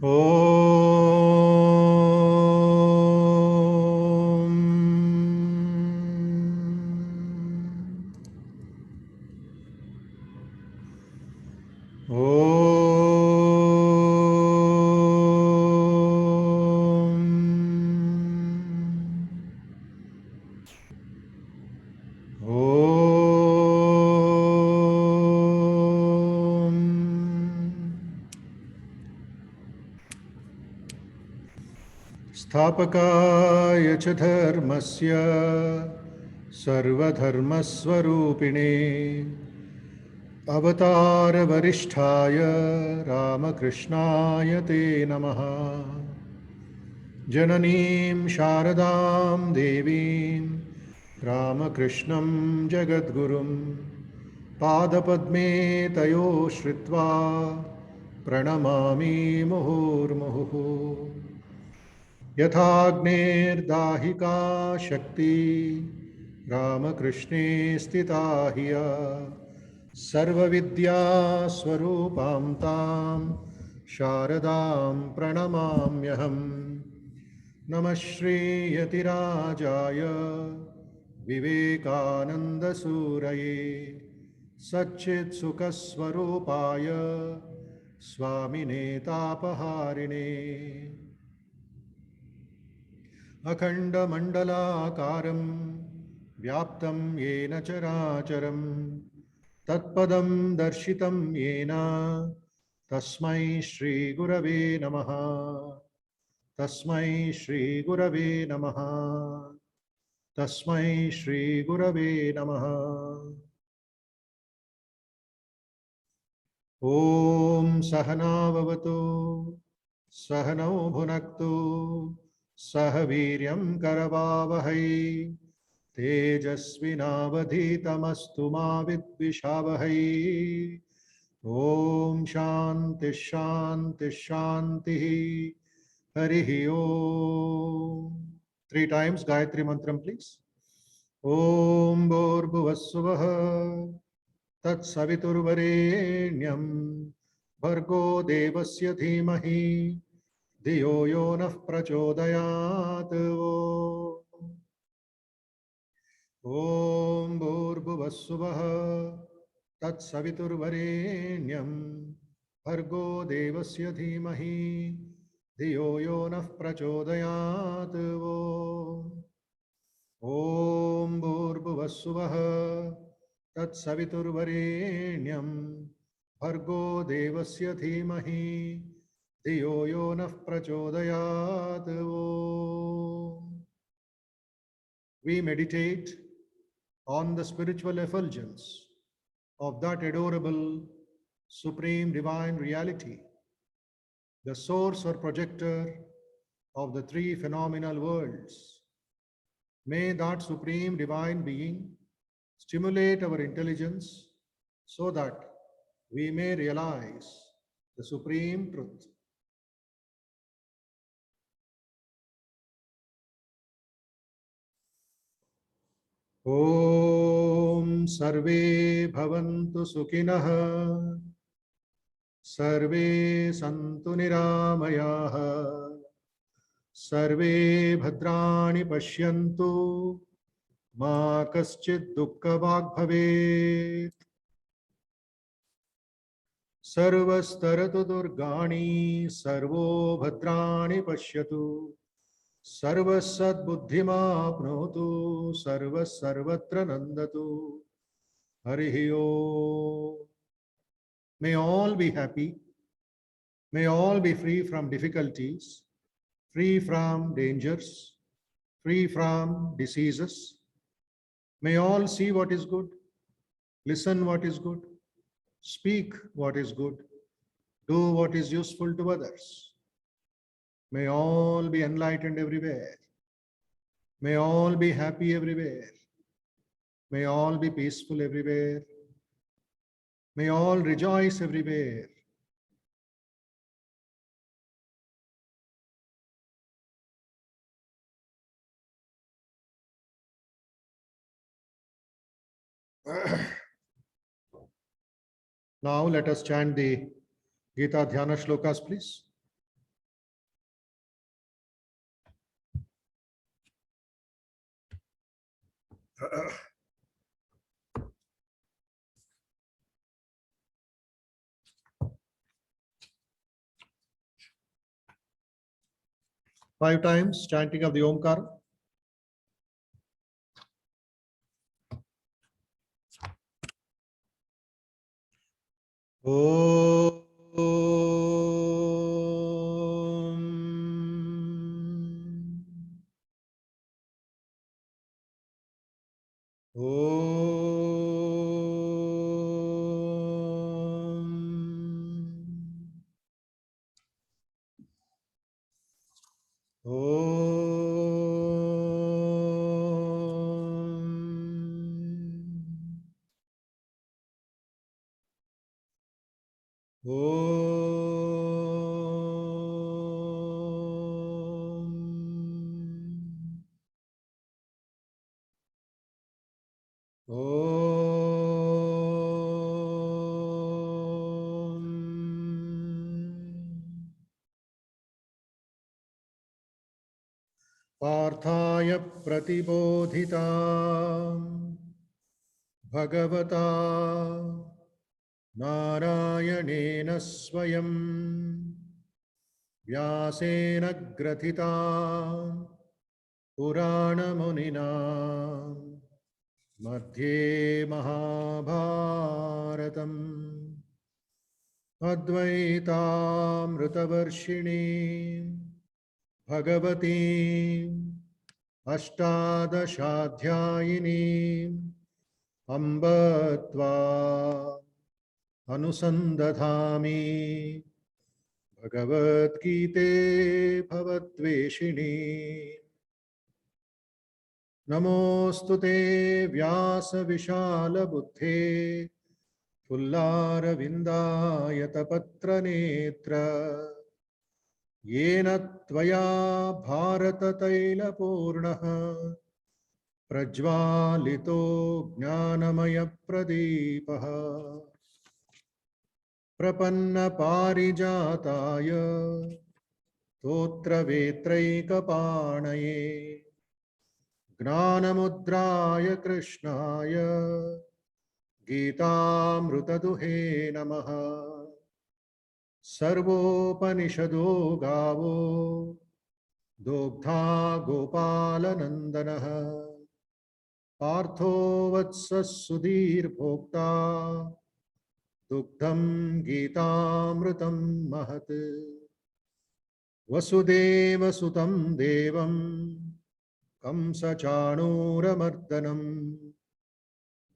ॐ स्थापकाय च धर्मस्य सर्वधर्मस्वरूपिणे अवतारवरिष्ठाय रामकृष्णाय ते नमः। जननीं शारदां देवीं रामकृष्णं जगद्गुरुं पादपद्मे तयो श्रित्वा प्रणमामि मुहुर्मुहुः। यथाग्नेर्दाहिका शक्ति रामकृष्णे स्थिता हिया सर्वविद्यास्वरूपां तां शारदां प्रणमाम्यहम्। नमः श्रीयतिराजाय विवेकानन्दसूरये सच्चित्सुखस्वरूपाय स्वामिने तापहारिणे अखण्डमण्डलाकारं व्याप्तं येन चराचरं तत्पदं दर्शितं येन तस्मै श्रीगुरवे नमः। तस्मै श्रीगुरवे नमः। तस्मै श्रीगुरवे नमः। ॐ सहना भवतु सहनौ भुनक्तु सह वीर्यं करवावहै तेजस्विनावधीतमस्तु मा विद्विषावहै। ॐ शान्ति शान्ति शान्तिः। हरिः ॐ। 3 times गायत्री मंत्रम प्लीज। ॐ भूर्भुवस्सुवः तत्सवितुर्वरेण्यं भर्गो देवस्य धीमहि धियो यो नः प्रचोदयात्। ॐ भूर्भुवस्सुवः तत्सवितुर्वरेण्यं भर्गो देवस्य धीमहि धियो यो नः प्रचोदयात्। ॐ भूर्भुवस्सुवः तत्सवितुर्वरेण्यं भर्गो देवस्य धीमहि धियो यो नः प्रचोदयात्। We meditate on the spiritual effulgence of that adorable supreme divine reality, the source or projector of the three phenomenal worlds. May that supreme divine being stimulate our intelligence so that we may realize the supreme truth. ॐ सर्वे भवन्तु सुखिनः सर्वे सन्तु निरामयाः सर्वे भद्राणि पश्यन्तु मा कश्चित् दुःखभाग् भवेत्। सर्वस्तरतु दुर्गाणि servo भद्राणि पश्यतु सर्वसद्बुद्धिमाप्नोतु सर्वत्र नन्दतु। हरिः ओम्। May all be happy. May all be free from difficulties, free from dangers, free from diseases. May all see what is good, listen what is good, speak what is good, do what is useful to others. May all be enlightened everywhere. May all be happy everywhere. May all be peaceful everywhere. May all rejoice everywhere. Now let us chant the Gita Dhyana shlokas, please. 5 times chanting of the Omkar. Om. पार्थाय प्रतिबोधिता भगवता नारायणेन स्वयं व्यासेन ग्रथिता पुराणमुनिना मध्ये महाभारतम् अद्वैतामृतवर्षिणी भगवती अष्टादशाध्यायिनी अम्ब त्वा अनुसन्दधामि भगवद्गीते भवद्वेषिणी नमोऽस्तु ते व्यासविशालबुद्धे पुल्लारविन्दायतपत्रनेत्र येन त्वया भारततैलपूर्णः प्रज्वालितो ज्ञानमयप्रदीपः प्रपन्नपारिजाताय स्तोत्रवेत्रैकपाणये ज्ञानमुद्राय कृष्णाय गीतामृतदुहे नमः। सर्वोपनिषदो गावो दोग्धा गोपालनन्दनः पार्थो वत्सः सुधीर्भोक्ता दुग्धं गीतामृतं महत्। वसुदेवसुतं देवं कंसचाणूरमर्दनं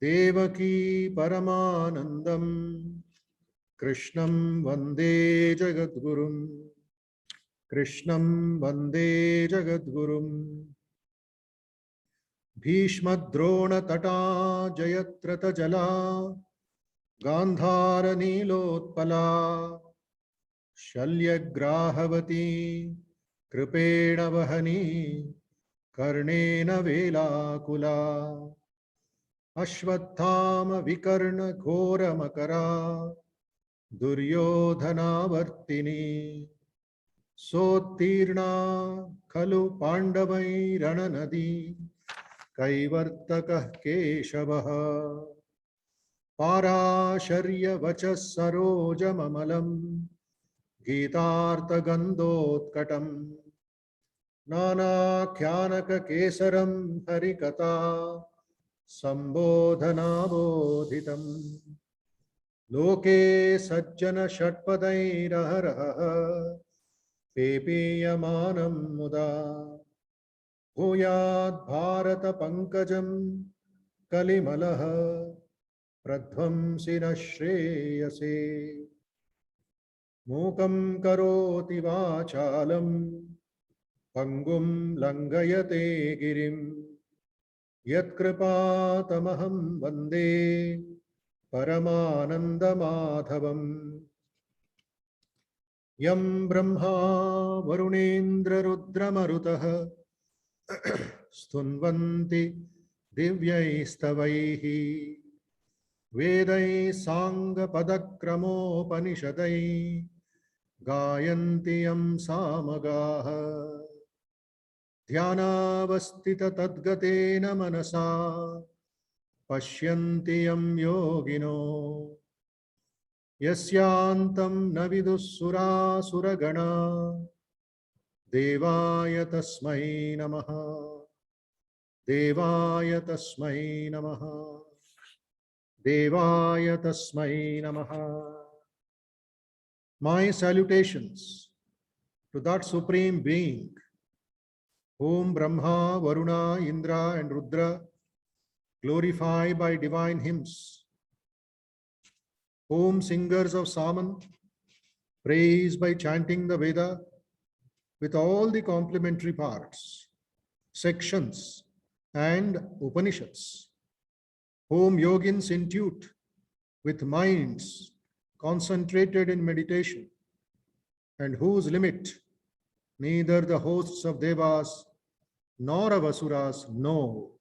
देवकी परमानन्दं कृष्णं वन्दे जगद्गुरुं। कृष्णं वन्दे जगद्गुरुम्। भीष्मद्रोणतटा जयत्रतजला गान्धारनीलोत्पला शल्यग्राहवती कृपेण वहनी कर्णेन वेलाकुला अश्वत्थामविकर्णघोरमकरा दुर्योधनावर्तिनी सोत्तीर्णा खलु पाण्डवैरणनदी कैवर्तकः केशवः पाराशर्यवचः सरोजममलं गीतार्थगन्धोत्कटम् नानाख्यानककेसरं हरिकथा सम्बोधनाबोधितम् लोके सज्जनषट्पदैरहरः पेपीयमानं मुदा भूयात् भारतपङ्कजं कलिमलः प्रध्वंसि न श्रेयसे। मूकं करोति वाचालं पङ्गुं लङ्घयते गिरिं यत्कृपातमहं वन्दे परमानन्दमाधवम्। यं ब्रह्मा वरुणेन्द्ररुद्रमरुतः स्तुन्वन्ति दिव्यैस्तवैः वेदैः साङ्गपदक्रमोपनिषदैः गायन्ति यं सामगाः ध्यानावस्थित तद्गतेन मनसा पश्यन्ति यं योगिनो यस्यान्तं न विदुःसुरासुरगणा देवाय तस्मै नमः देवाय तस्मै नमः देवाय तस्मै नमः. My salutations to that supreme being whom Brahma, Varuna, Indra and Rudra glorify by divine hymns, whom singers of Saman praise by chanting the Veda with all the complementary parts, sections and Upanishads, whom yogins intuit with minds concentrated in meditation, and whose limit neither the hosts of Devas nor of Asuras know.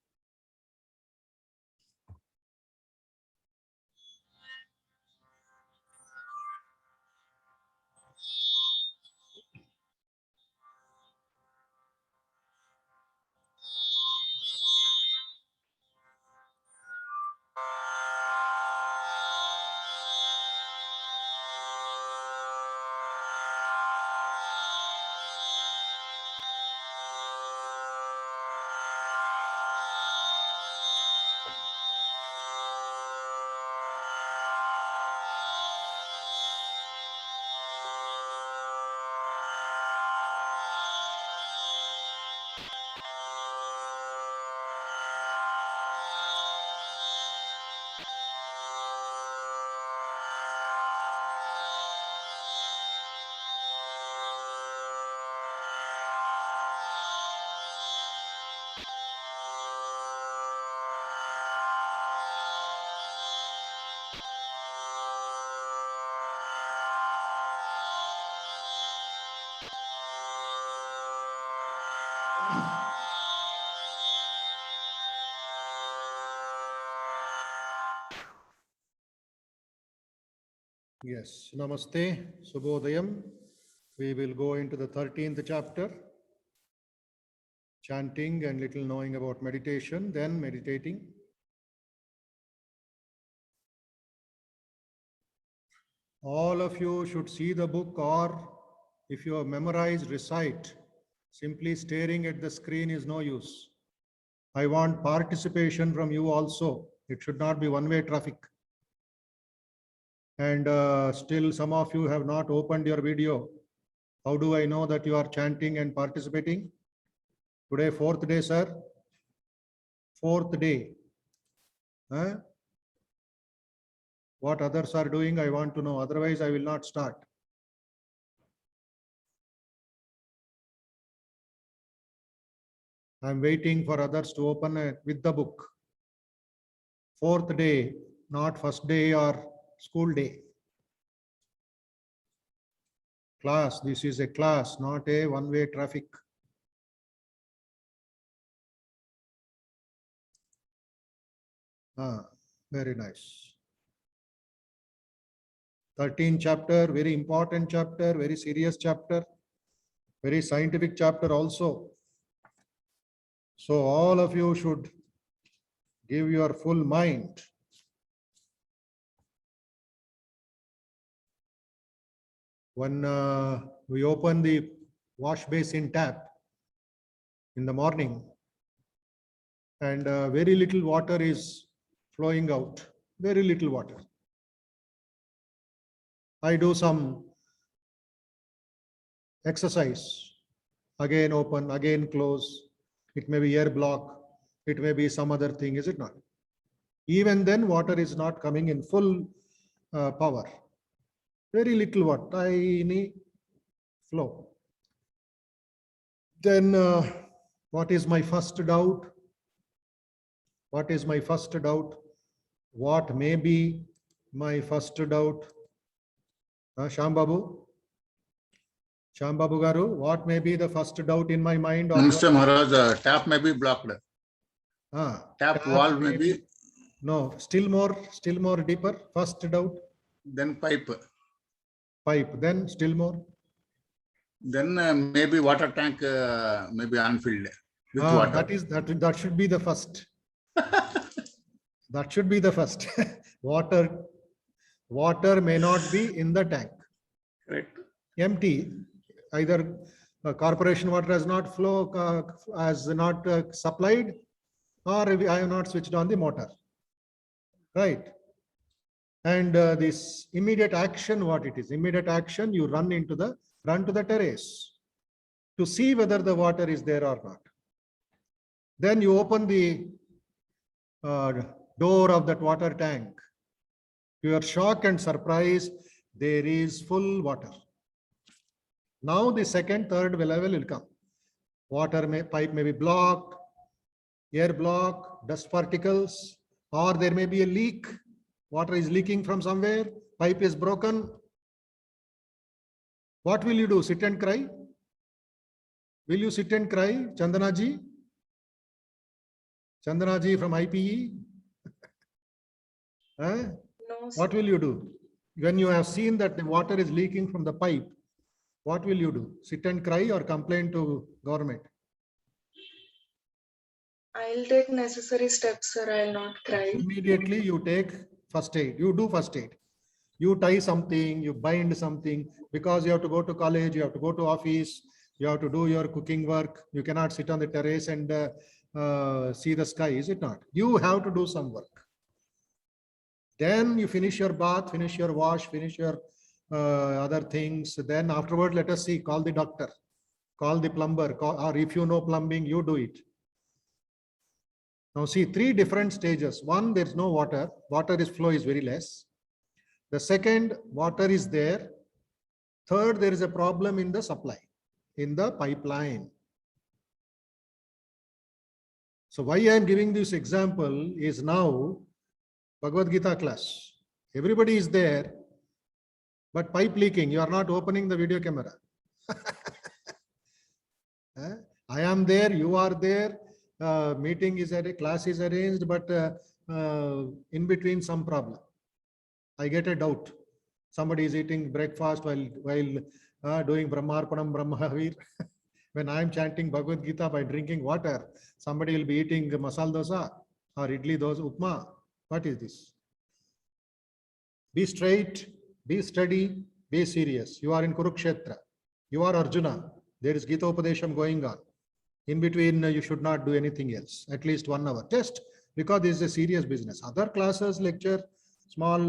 Yes, Namaste, Subhodayam. We will go into the 13th chapter, chanting and little knowing about meditation, then meditating. All of you should see the book, or if you have memorized, recite. Simply staring at the screen is no use. I want participation from you also. It should not be one-way traffic. And still some of you have not opened your video. How do I know that you are chanting and participating? Today, 4th day, sir. 4th day. Huh? What others are doing, I want to know. Otherwise, I will not start. I'm waiting for others to open with the book. 4th day, not first day or school day. Class, this is a class, not a one-way traffic. Very nice. 13th chapter, very important chapter, very serious chapter, very scientific chapter also. So all of you should give your full mind. When we open the wash basin tap in the morning and very little water is flowing out, very little water. I do some exercise, again open, again close. It may be air block, it may be some other thing, is it not? Even then water is not coming in full power. Very little water, tiny flow. Then what is my first doubt? What is my first doubt? What may be my first doubt? Shambabu? Shambabu Garu, what may be the first doubt in my mind? Namaste Maharaj, tap may be blocked. Tap wall may be. No, still more deeper. First doubt. Then pipe. Pipe, then still more. Then maybe water tank maybe unfilled with water. That should be the first. That should be the first. Water may not be in the tank. Correct. Empty. Either corporation water has not supplied, or I have not switched on the motor. Right. And this immediate action, what it is? Immediate action, you run to the terrace to see whether the water is there or not. Then you open the door of that water tank. To your shock and surprise, there is full water. Now the second, third level will come. Pipe may be blocked, air block, dust particles, or there may be a leak. Water is leaking from somewhere, pipe is broken. What will you do? Sit and cry? Will you sit and cry, Chandana ji? Chandana ji from IPE? No, what will you do? When you have seen that the water is leaking from the pipe, what will you do? Sit and cry or complain to government? I'll take necessary steps, sir. I'll not cry. Immediately you take first aid. You do first aid. You tie something, you bind something, because you have to go to college, you have to go to office, you have to do your cooking work. You cannot sit on the terrace and see the sky, is it not? You have to do some work. Then you finish your bath, finish your wash, finish your other things. Then afterward, let us see, call the doctor, call the plumber, or if you know plumbing, you do it. Now see, three different stages. One, there's no water. Flow is very less. The second, water is there. Third, there is a problem in the supply, in the pipeline. So why I am giving this example is now Bhagavad Gita class. Everybody is there, but pipe leaking. You are not opening the video camera. I am there, you are there. Meeting is at a class is arranged, but in between some problem. I get a doubt. Somebody is eating breakfast while doing Brahmarpanam Brahmahavir. When I am chanting Bhagavad Gita by drinking water, somebody will be eating masala dosa or idli dosa upma. What is this? Be straight, be steady, be serious. You are in Kurukshetra. You are Arjuna. There is Gita Upadesham going on. In between, you should not do anything else. At least 1 hour. Just because this is a serious business. Other classes, lecture, small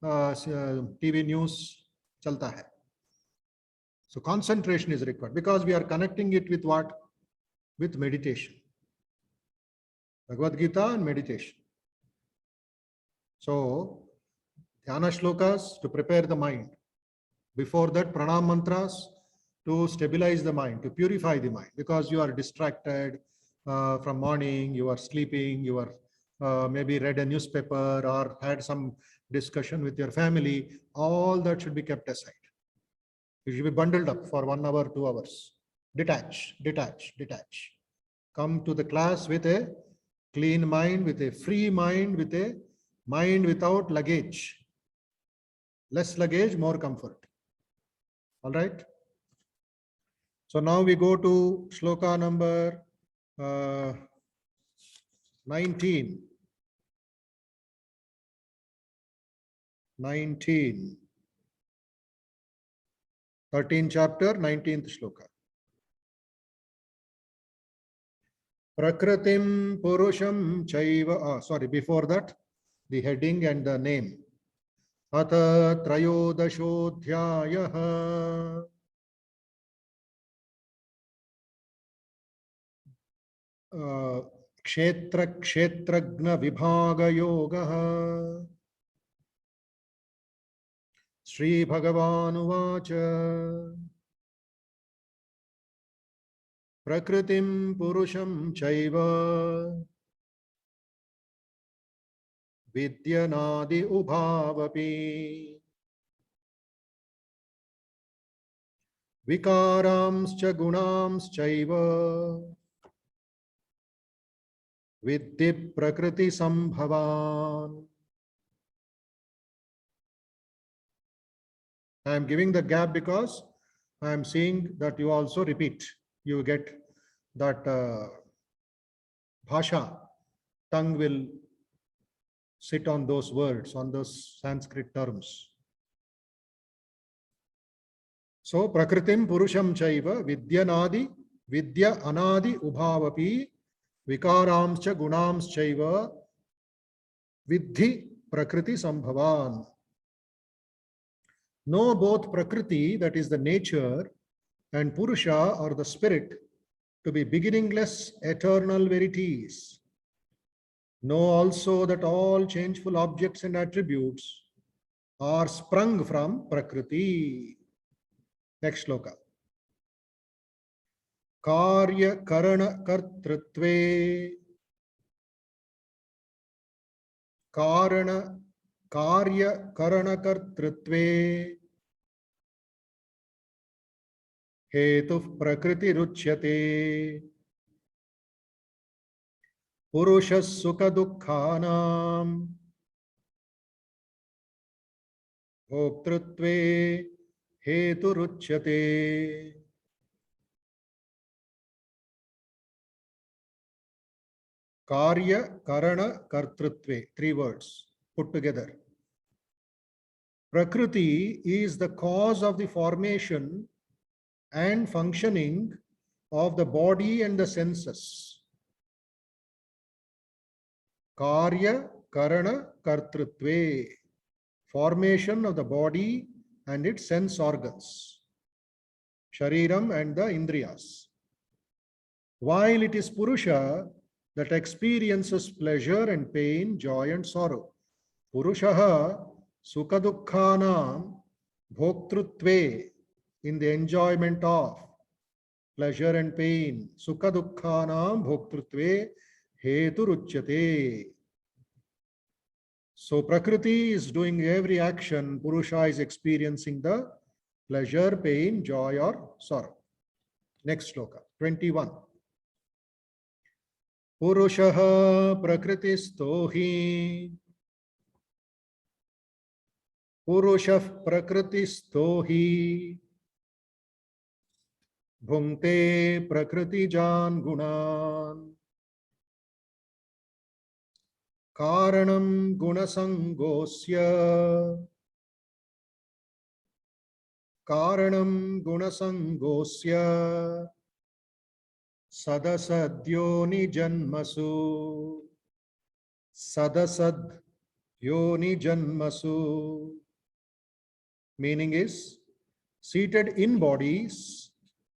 TV news, chalta hai. So concentration is required because we are connecting it with what? With meditation. Bhagavad Gita and meditation. So, dhyana shlokas to prepare the mind. Before that, pranam mantras to stabilize the mind, to purify the mind, because you are distracted from morning, you are sleeping, you are maybe read a newspaper or had some discussion with your family. All that should be kept aside. You should be bundled up for 1 hour, 2 hours. Detach, detach, detach. Come to the class with a clean mind, with a free mind, with a mind without luggage. Less luggage, more comfort. All right. So now we go to shloka number 19. 19. 13th chapter, 19th shloka. Prakritim Purusham Chaiva. Sorry, before that, the heading and the name. Atha Trayodashodhyayaha. Kshetra Kshetragna Vibhaga Yogaha. Shri Bhagavan Uvacha. Prakritim Purusham Chaiva Vidyanadi Ubhavapi Vikarams Gunams Chaiva Vidhi Prakriti Sambhavan. I am giving the gap because I am seeing that you also repeat. You get that bhasha, tongue will sit on those words, on those Sanskrit terms. So prakritim purusham chaiva vidya anadi ubhavapi vikaramscha gunamschaiva vidhi prakriti sambhavan. Know both prakriti, that is the nature, and purusha, or the spirit, to be beginningless eternal verities. Know also that all changeful objects and attributes are sprung from prakriti. Next sloka. Karya karana kartrutve karana karya karana kartrutve hetu prakriti ruchyate purusha sukha dukkhanam bhoktrutve hetu ruchyate. Karya, Karana, Kartrutve, 3 words put together. Prakriti is the cause of the formation and functioning of the body and the senses. Karya, Karana, Kartrutve, formation of the body and its sense organs, Shariram and the Indriyas. While it is Purusha that experiences pleasure and pain, joy and sorrow. Purushaha sukhadukkhanam bhoktrutve, in the enjoyment of pleasure and pain. Sukhadukkhanam bhoktrutve heturuchyate. So Prakriti is doing every action, Purusha is experiencing the pleasure, pain, joy or sorrow. Next sloka, 21. Purushaha prakritisto hi Purushah prakritisto hi bhungte prakritijan gunan karanam gunasangosya Sadasadyoni janmasu. Sadasadyoni janmasu. Meaning is, seated in bodies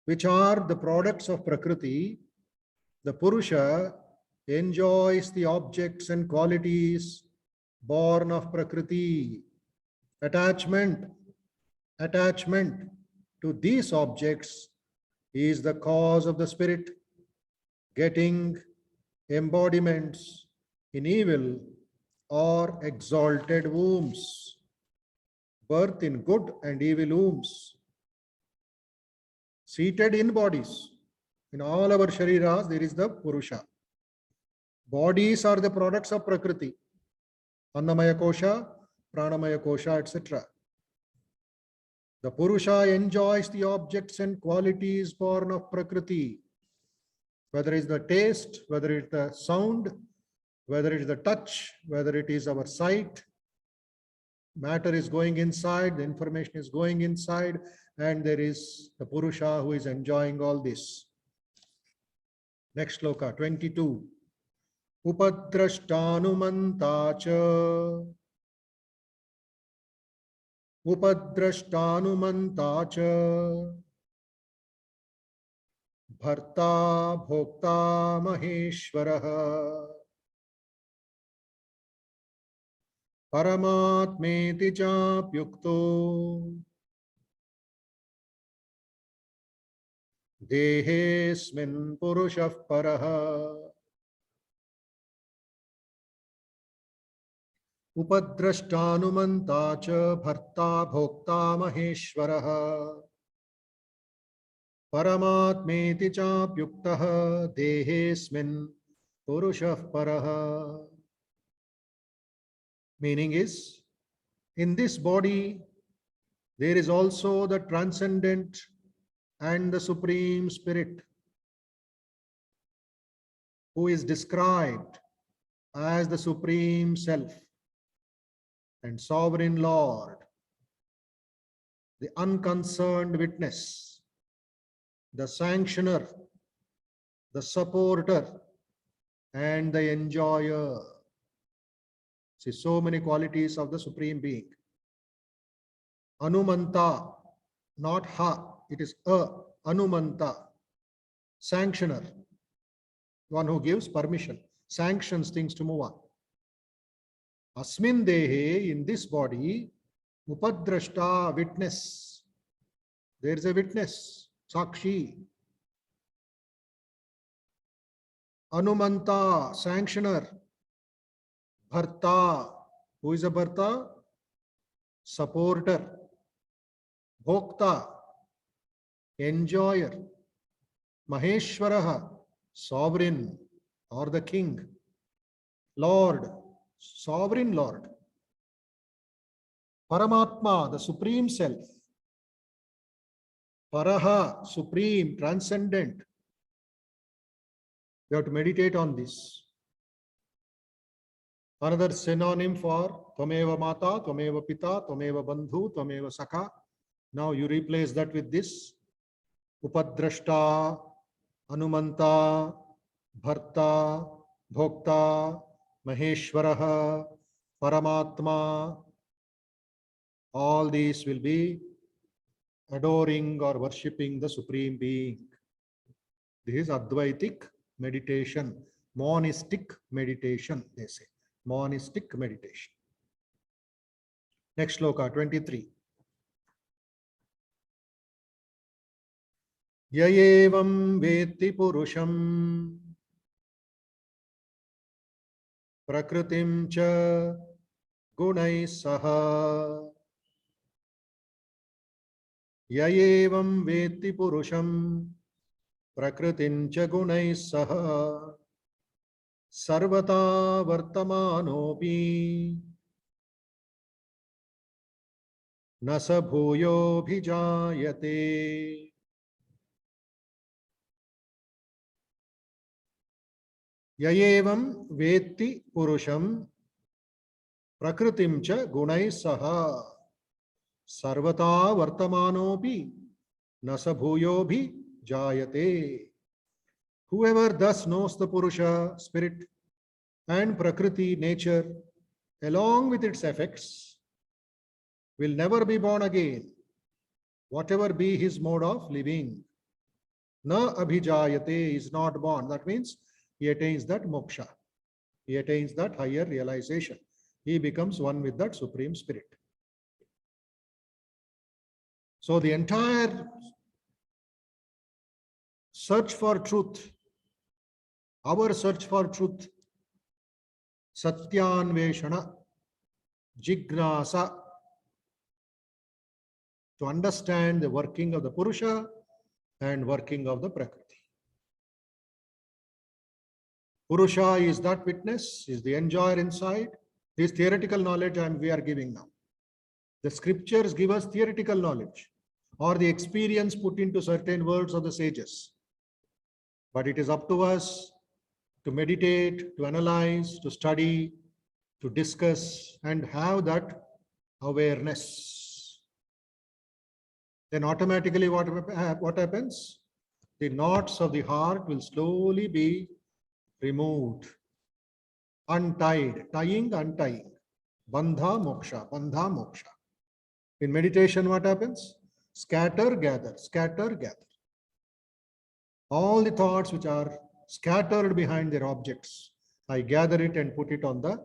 which are the products of Prakriti, the Purusha enjoys the objects and qualities born of Prakriti. Attachment to these objects is the cause of the spirit getting embodiments in evil or exalted wombs, birth in good and evil wombs. Seated in bodies, in all our shariras, there is the Purusha. Bodies are the products of Prakriti, Annamaya Kosha, Pranamaya Kosha, etc. The Purusha enjoys the objects and qualities born of Prakriti, whether it is the taste, whether it is the sound, whether it is the touch, whether it is our sight. Matter is going inside, the information is going inside, and there is the Purusha who is enjoying all this. Next sloka, 22. Upadrashtanumantacha bharta bhokta maheshwaraha paramatmeti chapyukto dehesmin purushah paraha. Upadrashtanumanta cha bharta bhokta maheshwaraha paramatmeti chapyuktaha dehesmin purushah paraha. Meaning is, in this body there is also the transcendent and the Supreme Spirit, who is described as the Supreme Self and Sovereign Lord, the unconcerned witness, the sanctioner, the supporter, and the enjoyer. See, so many qualities of the Supreme Being. Anumanta, not ha, it is a, Anumanta, sanctioner, one who gives permission, sanctions things to move on. Asmin dehe, in this body, upadrashta, witness. There is a witness, sakshi. Anumanta, sanctioner. Bharta, who is a Bharta? Supporter. Bhokta, enjoyer. Maheshwaraha, sovereign or the king. Lord, sovereign Lord. Paramatma, the supreme self. Paraha, supreme, transcendent. We have to meditate on this. Another synonym for Tvameva Mata, Tvameva Pita, Tvameva Bandhu, Tvameva Sakha. Now you replace that with this. Upadrashta, Anumanta, Bharta, Bhokta, Maheshwaraha, Paramatma. All these will be adoring or worshipping the Supreme Being. This is Advaitic meditation, monistic meditation, they say. Monistic meditation. Next sloka, 23. Yayevam veti purusham prakritim cha gunai saha. Yayevam veti purusham prakritim cha gunai saha. Sarvata vartamanopi nasa bhuyo bhijayate. Yayevam veti purusham prakritim cha gunai saha. Sarvata vartamanopi nasa bhuyo bhijayate. Whoever thus knows the Purusha, spirit, and Prakriti, nature, along with its effects, will never be born again, whatever be his mode of living. Na abhijayate, is not born. That means he attains that moksha. He attains that higher realization. He becomes one with that Supreme Spirit. So the entire search for truth, our search for truth, Satyanveshana, Jignasa, to understand the working of the Purusha and working of the Prakriti. Purusha is that witness, is the enjoyer inside. This theoretical knowledge we are giving now. The scriptures give us theoretical knowledge or the experience put into certain words of the sages. But it is up to us to meditate, to analyze, to study, to discuss, and have that awareness. Then automatically what happens? The knots of the heart will slowly be removed, untied, tying, untying. Bandha moksha, bandha moksha. In meditation, what happens? Scatter, gather, scatter, gather. All the thoughts which are scattered behind their objects, I gather it and put it on the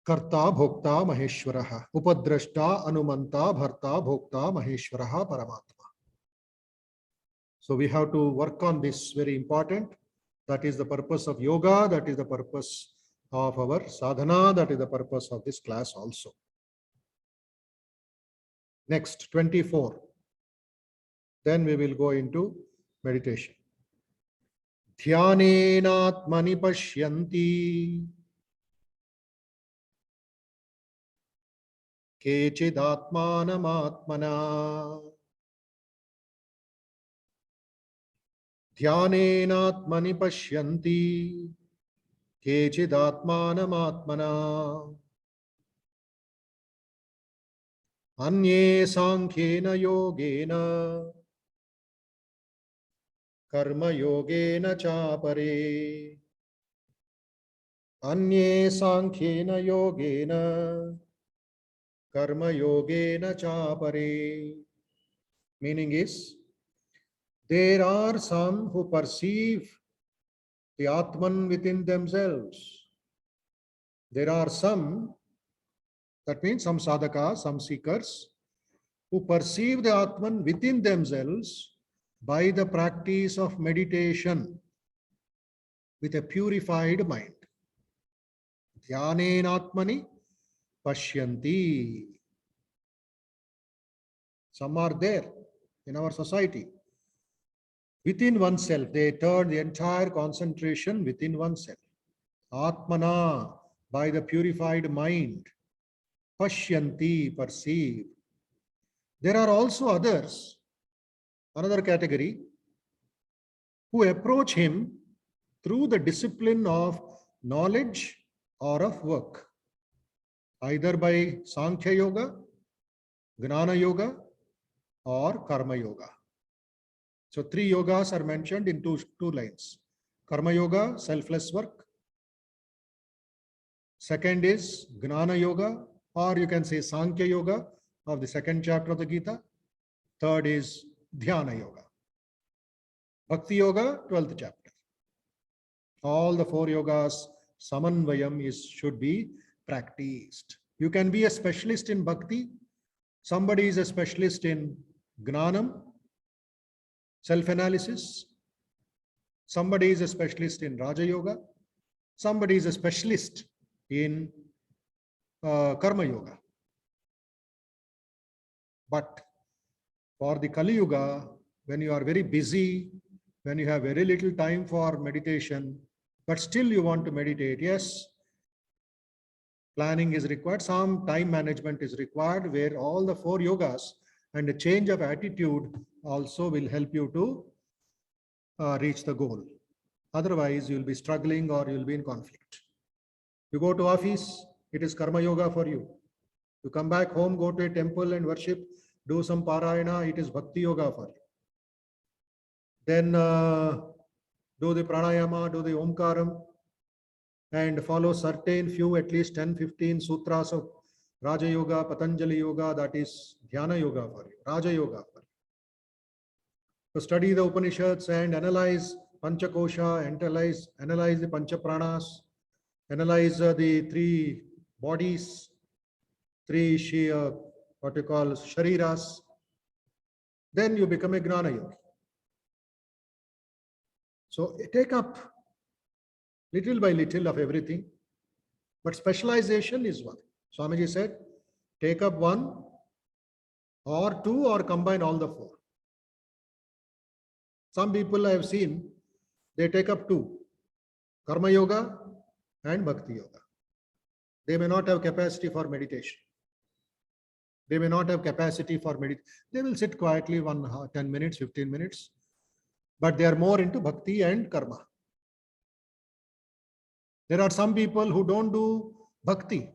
Karta, Bhokta, Maheshwaraha. Upadrashta, Anumanta, Bharta, Bhokta, Maheshwaraha, Paramatma. So we have to work on this, very important. That is the purpose of yoga. That is the purpose of our sadhana. That is the purpose of this class also. Next, 24. Then we will go into meditation. Dhyanenatmani pashyanti kechidatmanamatmana ध्यानेनात्मनि पश्यन्ति केचिदात्मानमात्मना अन्ये सांख्येन योगेन कर्मयोगेन चापरे अन्ये सांख्येन योगेन कर्मयोगेन चापरे. Meaning is, there are some who perceive the Atman within themselves. There are some, that means some sadhakas, some seekers, who perceive the Atman within themselves by the practice of meditation with a purified mind. Dhyanenatmani pashyanti. Some are there in our society. Within oneself, they turn the entire concentration within oneself. Atmana, by the purified mind. Pashyanti, perceive. There are also others, another category, who approach him through the discipline of knowledge or of work, either by Sankhya Yoga, Gnana Yoga, or Karma Yoga. So 3 yogas are mentioned in two lines. Karma Yoga, selfless work. Second is Gnana Yoga, or you can say Sankhya Yoga of the 2nd chapter of the Gita. Third is Dhyana Yoga. Bhakti Yoga, 12th chapter. All the 4 yogas, Samanvayam should be practiced. You can be a specialist in Bhakti. Somebody is a specialist in Gnanam, self-analysis. Somebody is a specialist in Raja Yoga. Somebody is a specialist in Karma Yoga. But for the Kali Yuga, when you are very busy, when you have very little time for meditation, but still you want to meditate, yes, planning is required, some time management is required, where all the 4 yogas and a change of attitude also will help you to reach the goal. Otherwise, you will be struggling or you will be in conflict. You go to office, it is Karma Yoga for you. You come back home, go to a temple and worship, do some Parayana, it is Bhakti Yoga for you. Then do the Pranayama, do the Omkaram, and follow certain few, at least 10-15 sutras of Raja Yoga, Patanjali Yoga, that is Dhyana Yoga for you, Raja Yoga for you. So study the Upanishads and analyze Panchakosha, analyze the Panchapranas, analyze the 3 bodies, 3 what you call Shariras. Then you become a Gnana Yogi. So take up little by little of everything, but specialization is one. Swamiji said, take up 1 or 2 or combine all the 4. Some people I have seen, they take up 2, Karma Yoga and Bhakti Yoga. They may not have capacity for meditation. They may not have capacity for meditation. They will sit quietly 10 minutes, 15 minutes, but they are more into Bhakti and Karma. There are some people who don't do Bhakti,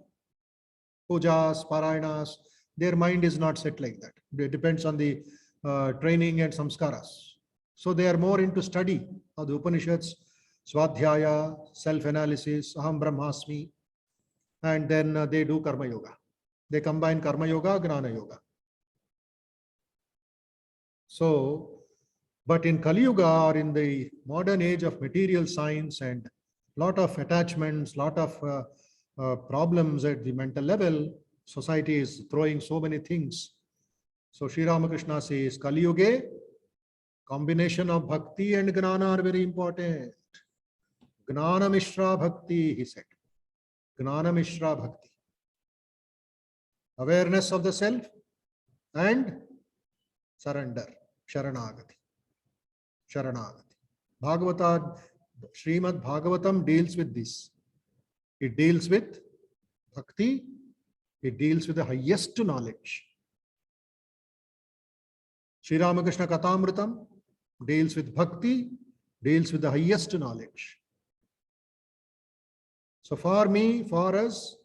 pujas, parayanas, their mind is not set like that. It depends on the training and samskaras. So they are more into study of the Upanishads, Swadhyaya, self-analysis, Aham Brahmasmi, and then they do Karma Yoga. They combine Karma Yoga, Gnana Yoga. So, but in Kali Yuga or in the modern age of material science and lot of attachments, lot of problems at the mental level, society is throwing so many things. So Sri Ramakrishna says, Kali Yuga, combination of Bhakti and Gnana are very important. Gnana Mishra Bhakti, he said. Gnana Mishra Bhakti. Awareness of the self and surrender. Sharanagati. Sharanagati. Bhagavata, Srimad Bhagavatam deals with this. It deals with Bhakti. It deals with the highest knowledge. Sri Ramakrishna Kathamritam deals with Bhakti deals with the highest knowledge. So for me, for us,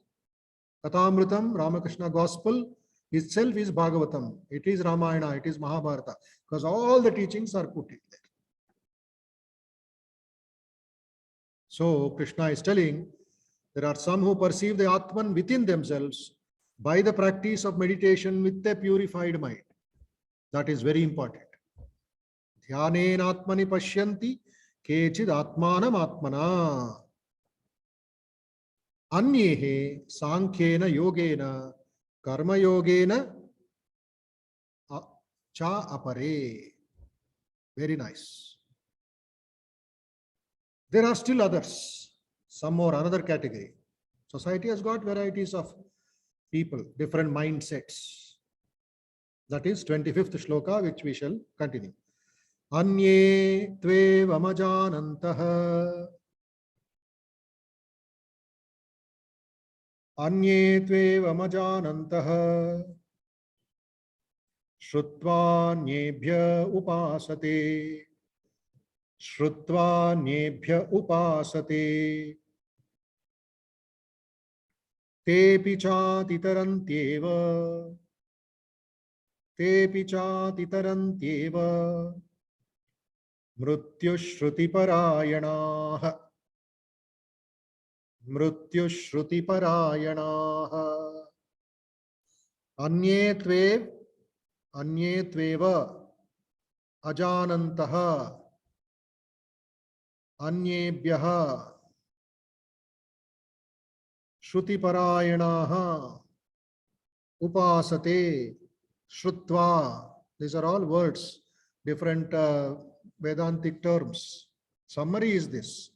Kathamritam, Ramakrishna Gospel itself is Bhagavatam. It is Ramayana, it is Mahabharata, because all the teachings are put in there. So Krishna is telling, there are some who perceive the Atman within themselves by the practice of meditation with a purified mind. That is very important. Dhyanen Atmani Pashyanti Kechid Atmanam Atmana. Anyehe Sankhena Yogena Karma Yogena Cha Apare. Very nice. There are still others, some more, another category. Society has got varieties of people, different mindsets. That is 25th shloka, which we shall continue. Anye tve vamajanantah. Anye tve vamajanantah. Shrutva upasate. Shrutva upasate. Tepi chatitarantyeva. Tepi chatitarantyeva. Mrutyushrutiparayanaha. Mrutyushrutiparayanaha. Anye tveva ajanantaha. Anyebhyaha Shrutiparayanaha Upasate Shrutva. These are all words, different Vedantic terms. Summary is this.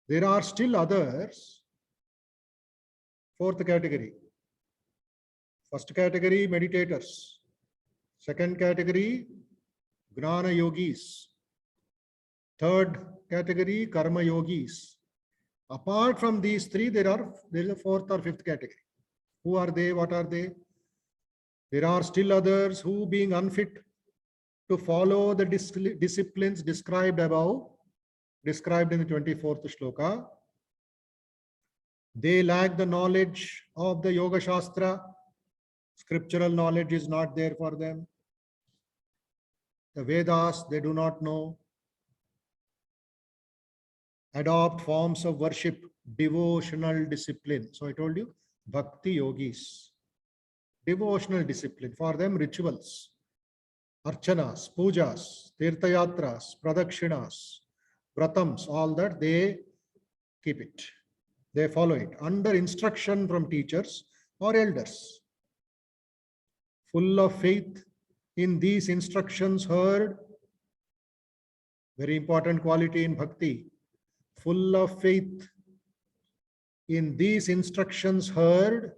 There are still others. Fourth category. First category, meditators. Second category, Gnana Yogis. Third category, Karma Yogis. Apart from these three, there is a fourth or fifth category. Who are they? What are they? There are still others who, being unfit to follow the disciplines described above, described in the 24th shloka, they lack the knowledge of the Yoga Shastra. Scriptural knowledge is not there for them. The Vedas, they do not know. Adopt forms of worship, devotional discipline. So I told you, Bhakti Yogis. Devotional discipline. For them, rituals, archanas, pujas, tirthayatras, pradakshinas, vratams, all that, they keep it. They follow it under instruction from teachers or elders. Full of faith in these instructions heard. Very important quality in bhakti. Full of faith in these instructions heard,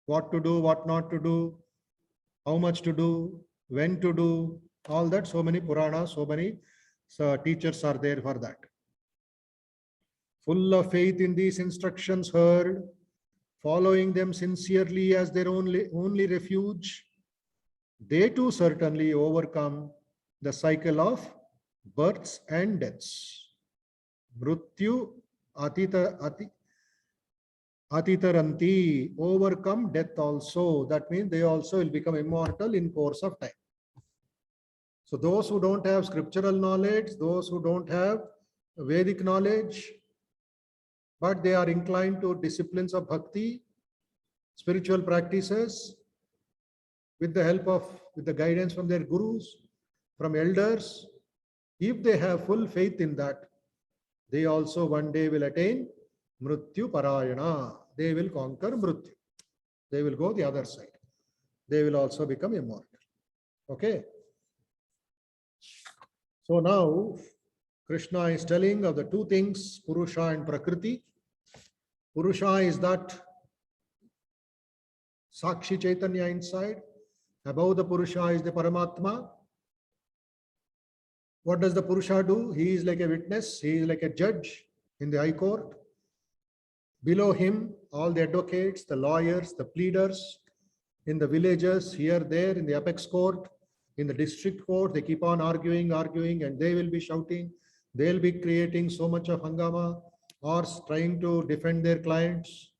what to do, what not to do, how much to do, when to do, all that. So many Puranas, so many teachers are there for that. Full of faith in these instructions heard, following them sincerely as their only refuge, they too certainly overcome the cycle of births and deaths. Mrityu atitaranti, overcome death also. That means they also will become immortal in course of time. So those who don't have scriptural knowledge, those who don't have Vedic knowledge, but they are inclined to disciplines of bhakti, spiritual practices, with the help of, with the guidance from their gurus, from elders, if they have full faith in that, they also one day will attain Mrityu Parayana. They will conquer Mrityu. They will go the other side. They will also become immortal. Okay. So now Krishna is telling of the two things, Purusha and Prakriti. Purusha is that Sakshi Chaitanya inside. Above the Purusha is the Paramatma. What does the Purusha do? He is like a witness. He is like a judge in the high court. Below him, all the advocates, the lawyers, the pleaders in the villages, here, there, in the apex court, in the district court, they keep on arguing, and they will be shouting. They'll be creating so much of hangama or trying to defend their clients.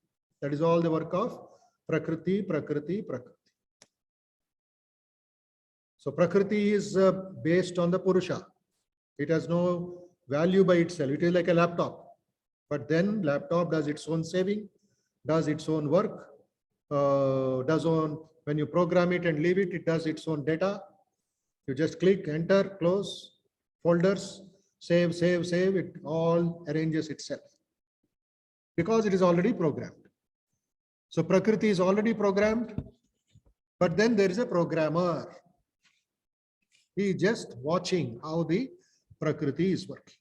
That is all the work of Prakriti, Prakriti, Prakriti. So Prakriti is based on the Purusha. It has no value by itself. It is like a laptop. But then laptop does its own saving, does its own work, when you program it and leave it, it does its own data. You just click, enter, close, folders, save, it all arranges itself because it is already programmed. So Prakriti is already programmed, but then there is a programmer. He is just watching how the Prakriti is working.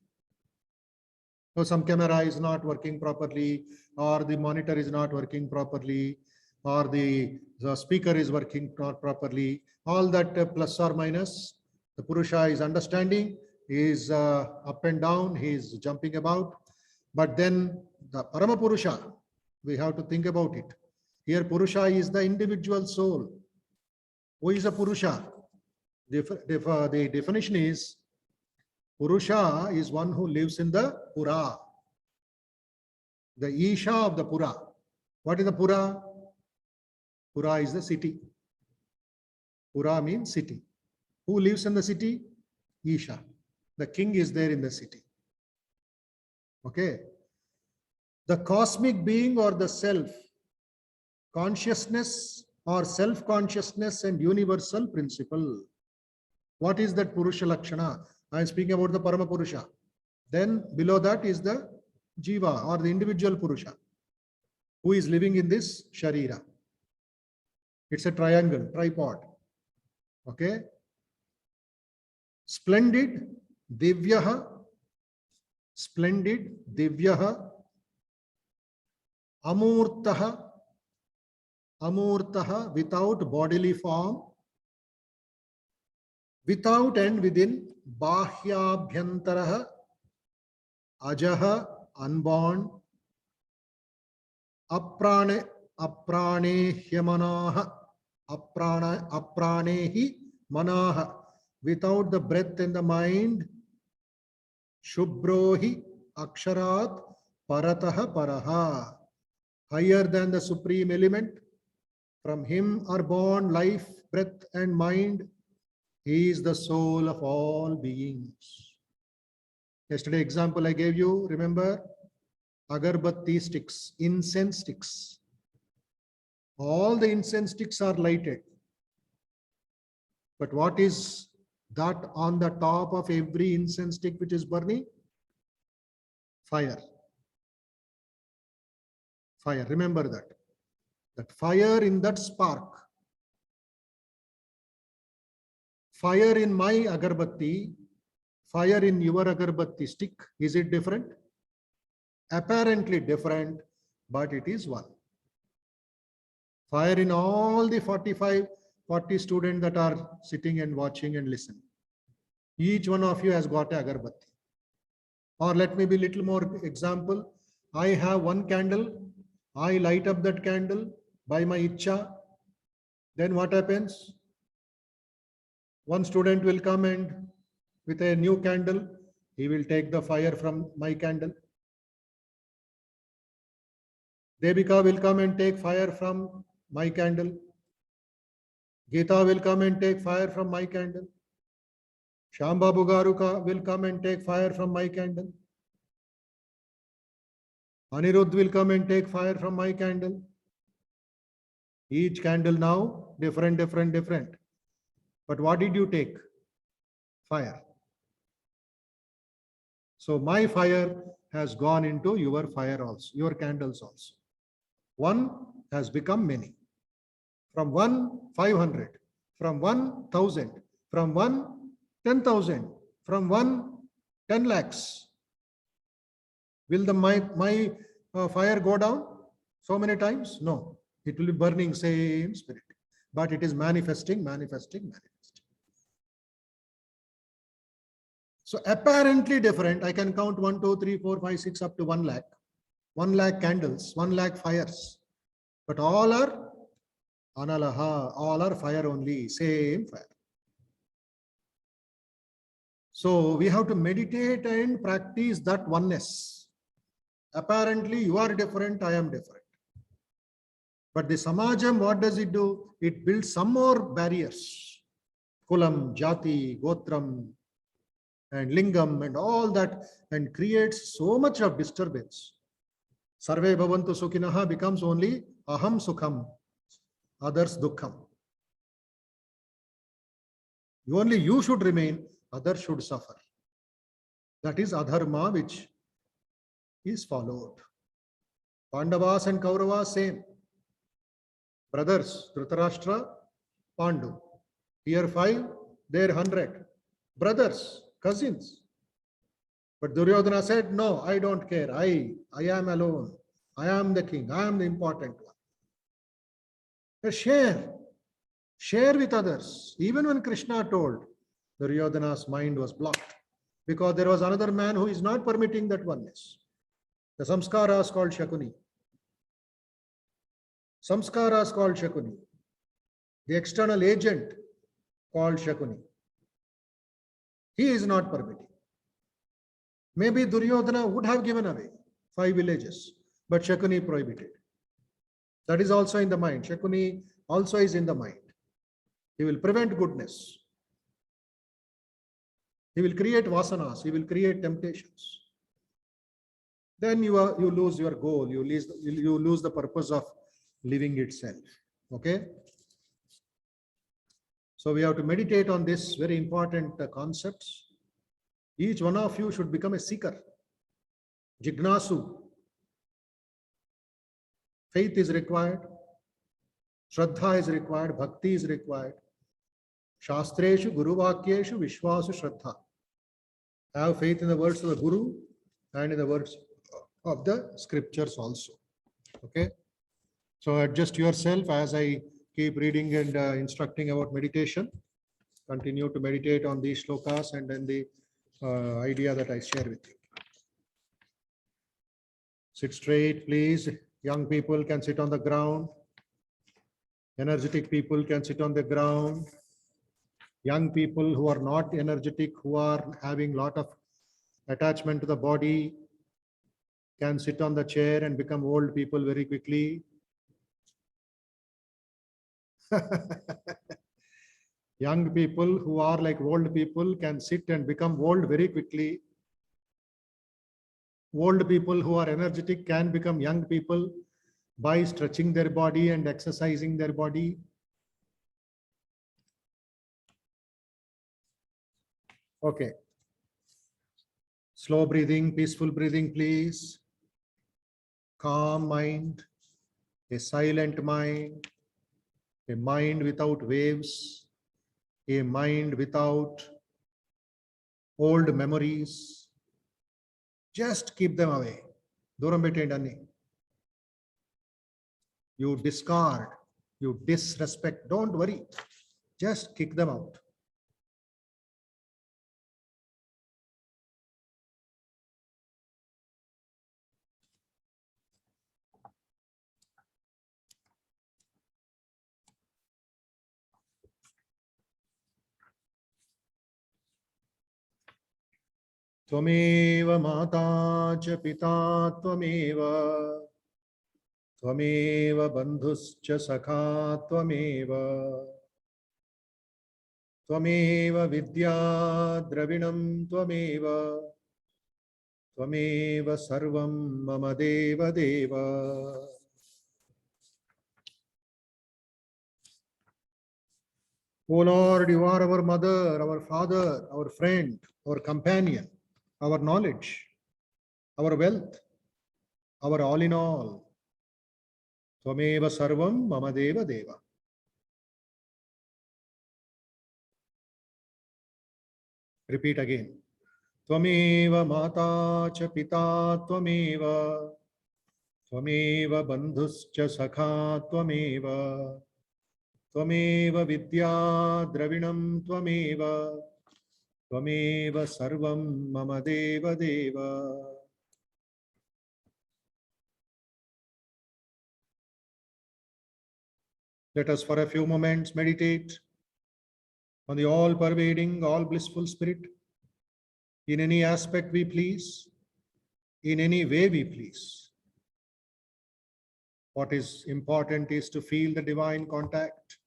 So some camera is not working properly, or the monitor is not working properly, or the speaker is working not properly. All that plus or minus, the Purusha is understanding, he is up and down, he is jumping about. But then the Parama Purusha, we have to think about it. Here Purusha is the individual soul. Who is a Purusha? The definition is, Purusha is one who lives in the Pura, the Isha of the Pura. What is the Pura? Pura is the city. Pura means city. Who lives in the city? Isha. The king is there in the city. Okay. The cosmic being or the self, consciousness or self-consciousness and universal principle. What is that Purusha Lakshana? I am speaking about the Parama Purusha. Then below that is the Jiva or the individual Purusha, who is living in this Sharira. It's a triangle, tripod. Okay. Splendid, Divyaha, splendid, Divyaha, Amurtaha, Amurtaha, without bodily form, without and within, Bahyabhyantaraha, Ajaha, unborn, Aprane, Apranehymanaha, Apranehi Manaha, without the breath and the mind, Shubrohi, Aksharat, Parataha Paraha, higher than the supreme element. From him are born life, breath and mind. He is the soul of all beings. Yesterday example I gave you, remember? Agarbatti sticks, incense sticks. All the incense sticks are lighted. But what is that on the top of every incense stick which is burning? Fire. Fire, remember that. That fire in that spark. Fire in my agarbatti, fire in your agarbatti stick, is it different? Apparently different, but it is one. Fire in all the 40 students that are sitting and watching and listening. Each one of you has got a agarbatti. Or let me be little more example. I have one candle. I light up that candle by my Icha. Then what happens? One student will come and with a new candle, he will take the fire from my candle. Devika will come and take fire from my candle. Geeta will come and take fire from my candle. Shambabu Garuka will come and take fire from my candle. Anirudh will come and take fire from my candle. Each candle now different. But what did you take? Fire. So my fire has gone into your fire also, your candles also. One has become many. From 1, 500. From 1,000. From 1, 10,000. From 1, 10 lakhs. Will the my fire go down so many times? No. It will be burning same spirit. But it is manifesting. So apparently different. I can count 1, 2, 3, 4, 5, 6 up to 1 lakh. 1 lakh candles, 1 lakh fires. But all are Analaha, all are fire only, same fire. So we have to meditate and practice that oneness. Apparently you are different, I am different. But the Samajam, what does it do? It builds some more barriers. Kulam, Jati, Gotram, and Lingam and all that, and creates so much of disturbance. Sarve Bhavantu Sukhinaha becomes only Aham Sukham, others Dukkham. Only you should remain, others should suffer. That is adharma which is followed. Pandavas and Kauravas, same. Brothers, Dhritarashtra, Pandu. Here 5, there 100. Brothers, cousins. But Duryodhana said, no, I don't care. I am alone. I am the king. I am the important one. Share with others. Even when Krishna told, Duryodhana's mind was blocked because there was another man who is not permitting that oneness. The samskaras called Shakuni. Samskaras called Shakuni. The external agent called Shakuni. He is not permitting. Maybe Duryodhana would have given away 5 villages, but Shakuni prohibited. That is also in the mind. Shakuni also is in the mind. He will prevent goodness. He will create vasanas. He will create temptations. Then you lose your goal. You lose the purpose of living itself. Okay. So we have to meditate on this very important concepts. Each one of you should become a seeker. Jignasu. Faith is required. Shraddha is required. Bhakti is required. Shastreshu, Guru Vakyeshu, Vishwasu, Shraddha. Have faith in the words of the Guru and in the words of the scriptures also. Okay. So adjust yourself as I keep reading and instructing about meditation. Continue to meditate on these shlokas and then the idea that I share with you. Sit straight, please. Young people can sit on the ground. Energetic people can sit on the ground. Young people who are not energetic, who are having a lot of attachment to the body, can sit on the chair and become old people very quickly. Young people who are like old people can sit and become old very quickly. Old people who are energetic can become young people by stretching their body and exercising their body. Okay. Slow breathing, peaceful breathing, please. Calm mind, a silent mind, a mind without waves, a mind without old memories. Just keep them away. Duram betendani. You discard, you disrespect, don't worry. Just kick them out. त्वमेव माता च पिता त्वमेव त्वमेव बन्धुश्च सखा त्वमेव त्वमेव विद्या द्रविणं त्वमेव त्वमेव सर्वं मम देव देव. O Lord, you are our mother, our father, our friend, our companion, our knowledge, our wealth, our all in all. Tvameva sarvam mama deva deva. Repeat again. Tvameva mata cha pita tvameva. Tvameva bandhuscha sakha tvameva. Tvameva vidya dravinam tvameva. Tvameva sarvam mama deva deva. Let us for a few moments meditate on the all-pervading, all-blissful spirit in any aspect we please, in any way we please. What is important is to feel the divine contact.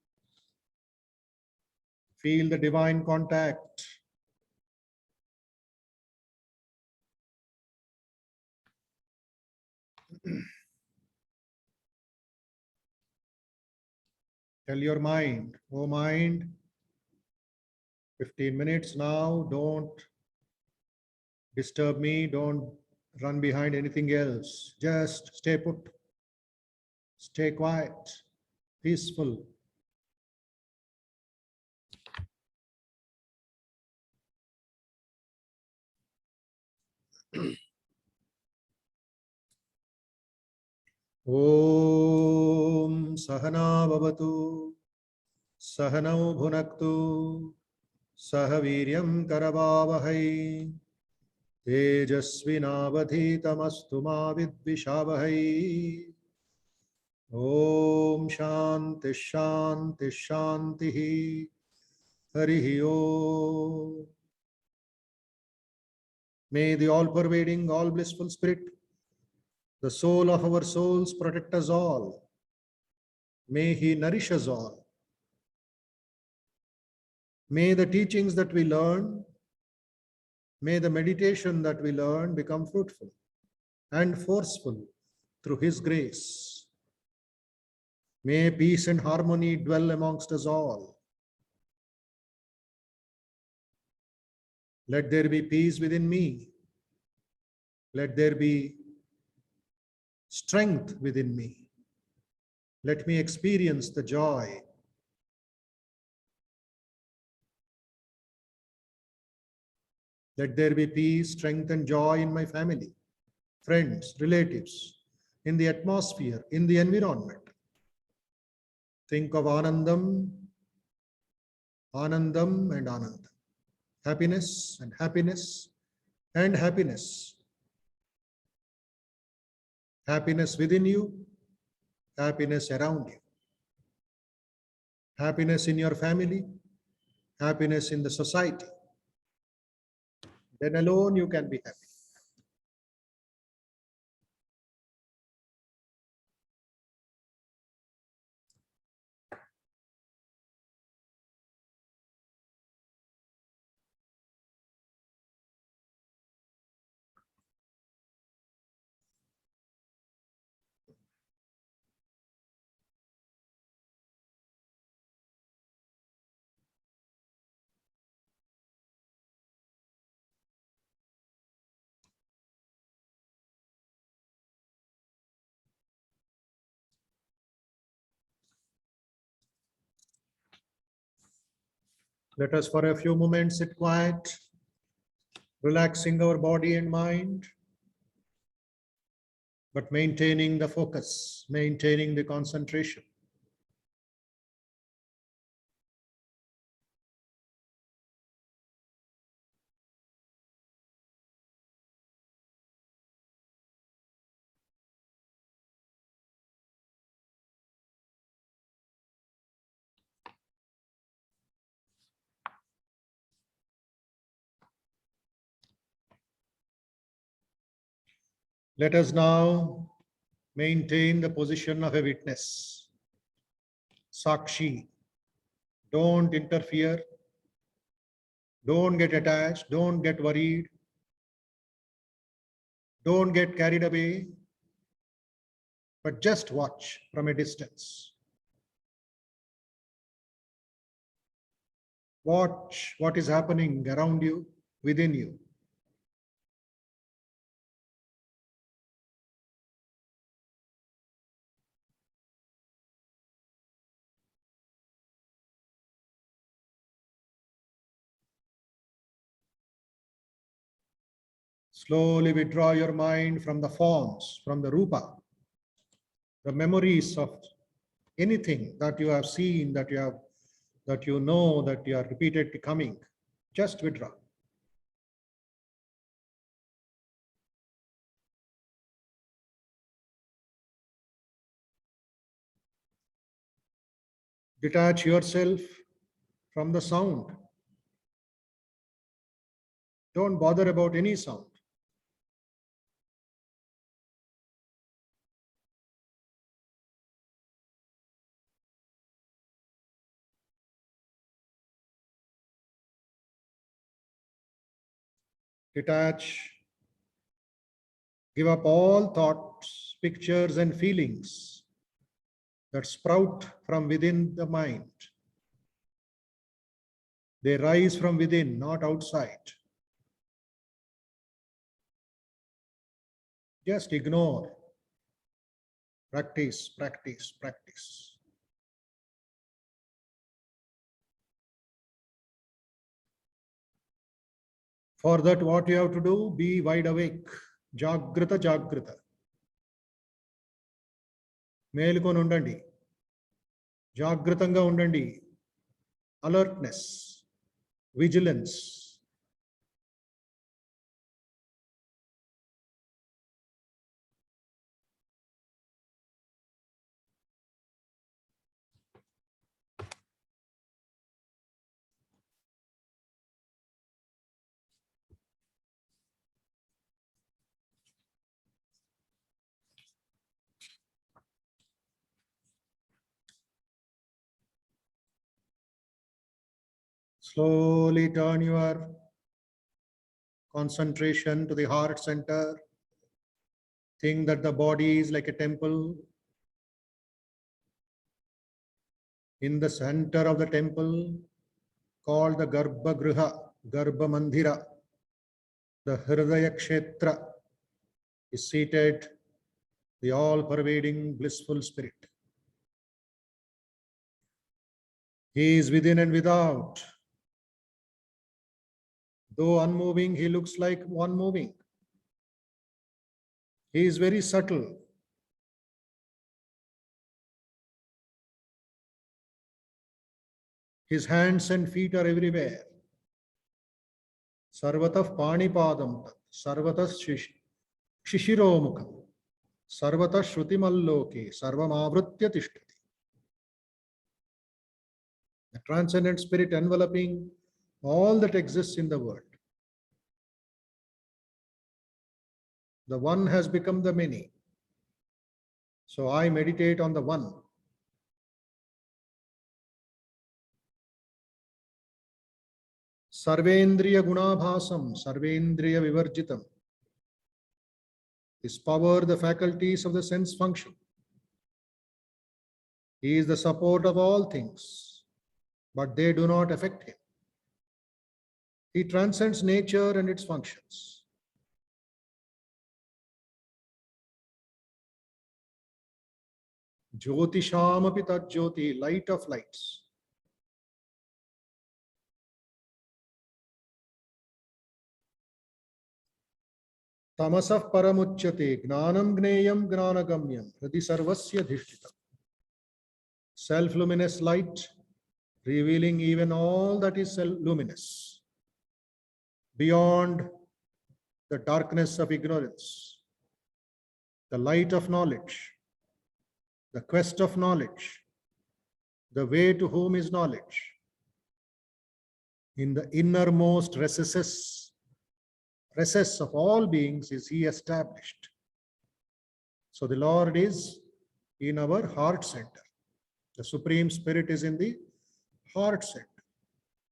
Feel the divine contact. Tell your mind, oh mind, 15 minutes now, don't disturb me, don't run behind anything else. Just stay put, stay quiet, peaceful. Om Sahana Bhavatu Sahanau Bhunaktu Sahaviryam Karavavahai Tejasvinavadhitamastu ma vidvishavahai. Om Shanti Shanti Shanti Harihi Om. May the all-pervading, all-blissful Spirit, the soul of our souls, protect us all. May He nourish us all. May the teachings that we learn, may the meditation that we learn become fruitful and forceful through His grace. May peace and harmony dwell amongst us all. Let there be peace within me. Let there be strength within me. Let me experience the joy. Let there be peace, strength, and joy in my family, friends, relatives, in the atmosphere, in the environment. Think of Anandam, Anandam, and Anandam. Happiness and happiness and happiness. Happiness within you, happiness around you. Happiness in your family, happiness in the society. Then alone you can be happy. Let us for a few moments sit quiet, relaxing our body and mind, but maintaining the focus, maintaining the concentration. Let us now maintain the position of a witness. Sakshi. Don't interfere. Don't get attached. Don't get worried. Don't get carried away. But just watch from a distance. Watch what is happening around you, within you. Slowly withdraw your mind from the forms, from the rupa, the memories of anything that you have seen, that you know, that you are repeatedly coming. Just withdraw. Detach yourself from the sound. Don't bother about any sound. Detach. Give up all thoughts, pictures, and feelings that sprout from within the mind. They rise from within, not outside. Just ignore. Practice, practice, practice. For that, what you have to do, be wide awake. Jagrata, Jagrata. మేలుకొని ఉండండి, జాగృతంగా ఉండండి, alertness, vigilance. Slowly turn your concentration to the heart center. Think that the body is like a temple. In the center of the temple, called the Garbha Griha, Garbha Mandira, the Hridaya Kshetra, is seated the all-pervading blissful spirit. He is within and without. Though unmoving, he looks like one moving. He is very subtle. His hands and feet are everywhere. Sarvatah Panipadam, Sarvatah Shishiromukam, Sarvatah Shrutimalloke, Sarvamavritya Tishtati. The transcendent spirit enveloping all that exists in the world. The one has become the many. So I meditate on the one. Sarvendriya Gunabhasam, Sarvendriya Vivarjitam. His power, the faculties of the sense function. He is the support of all things, but they do not affect him. He transcends nature and its functions. Jyotishamapi tat jyoti, light of lights. Tamasah paramuchyate, gnanam gneyam gnanagamyam, hridi sarvasya dhishtitam. Self-luminous light, revealing even all that is luminous, beyond the darkness of ignorance, the light of knowledge, the quest of knowledge, the way to whom is knowledge. In the innermost recesses of all beings is he established. So the Lord is in our heart center. The Supreme Spirit is in the heart center.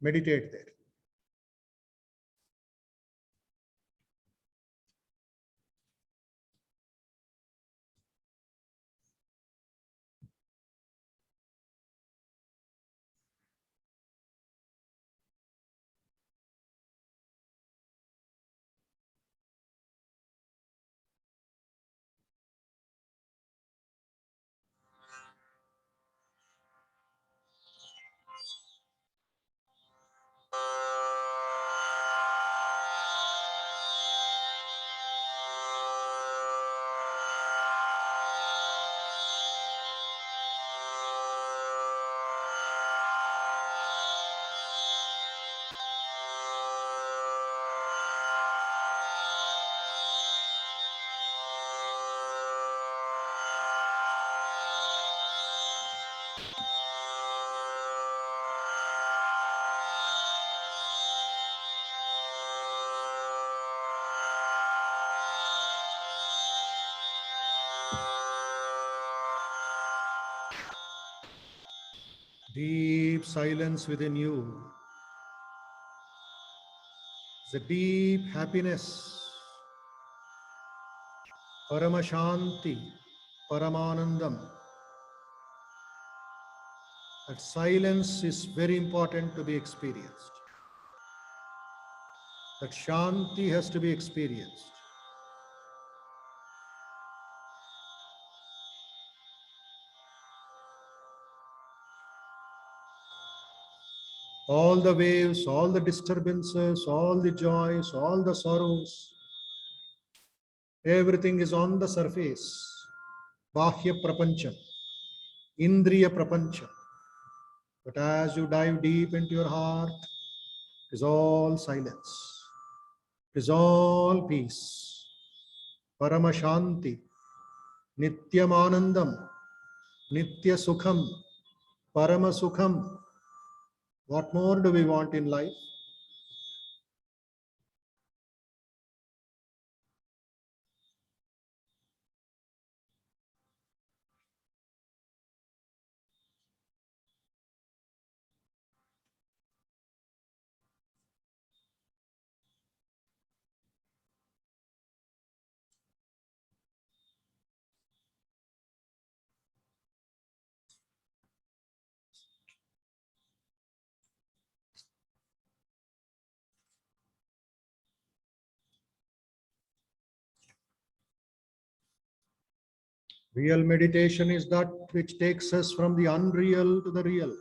Meditate there. Deep silence within you. The deep happiness, Paramashanti, Paramanandam. That silence is very important to be experienced. That Shanti has to be experienced. All the waves, all the disturbances, all the joys, all the sorrows, everything is on the surface. Bahya Prapancham, Indriya Prapancham. But as you dive deep into your heart, it is all silence. It is all peace. Paramashanti, Nityamanandam, Nitya Sukham, Paramasukham. What more do we want in life? Real meditation is that which takes us from the unreal to the real.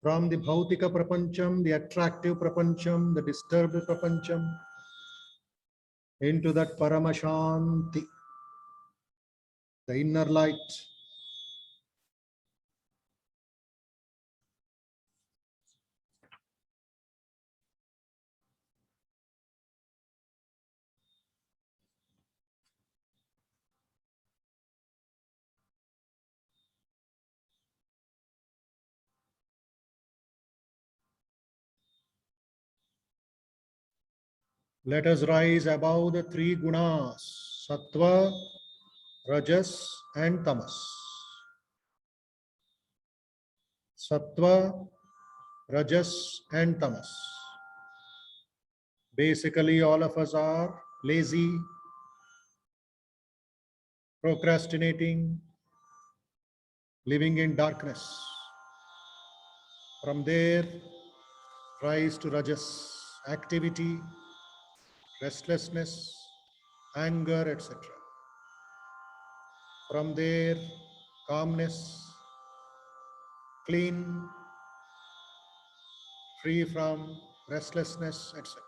From the Bhautika Prapancham, the attractive Prapancham, the disturbed Prapancham, into that Paramashanti, the inner light. Let us rise above the three gunas, Sattva, Rajas, and Tamas. Sattva, Rajas, and Tamas. Basically, all of us are lazy, procrastinating, living in darkness. From there, rise to Rajas, activity, restlessness, anger, etc. From there, calmness, clean, free from restlessness, etc.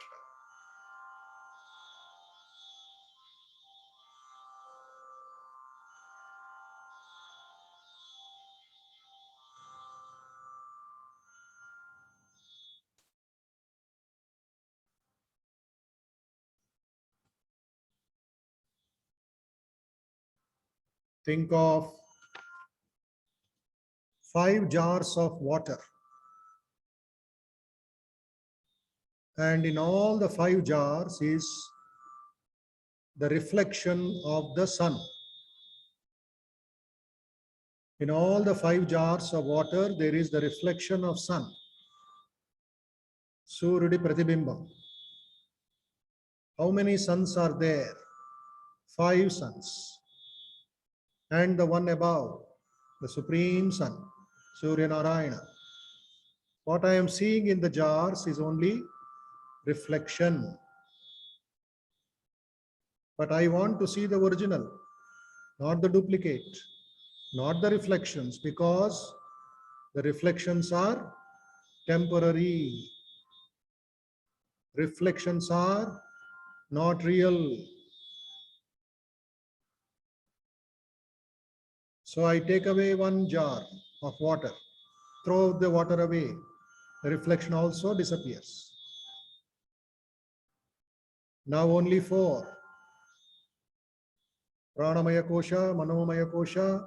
Think of 5 jars of water. And in all the 5 jars is the reflection of the sun. In all the 5 jars of water, there is the reflection of sun. Surya Pratibimba. How many suns are there? 5 suns. And the one above, the supreme sun, Surya Narayana. What I am seeing in the jars is only reflection. But I want to see the original, not the duplicate, not the reflections, because the reflections are temporary. Reflections are not real. So I take away 1 jar of water, throw the water away, the reflection also disappears. Now only 4. Pranamaya Kosha, Manomaya Kosha,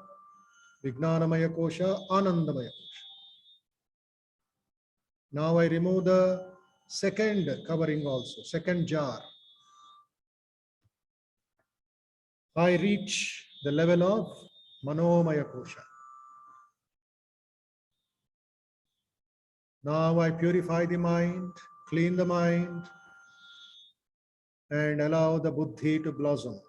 Vijnanamaya Kosha, Anandamaya Kosha. Now I remove the second covering also, second jar. I reach the level of Manomaya Kosha. Now I purify the mind, clean the mind, and allow the buddhi to blossom.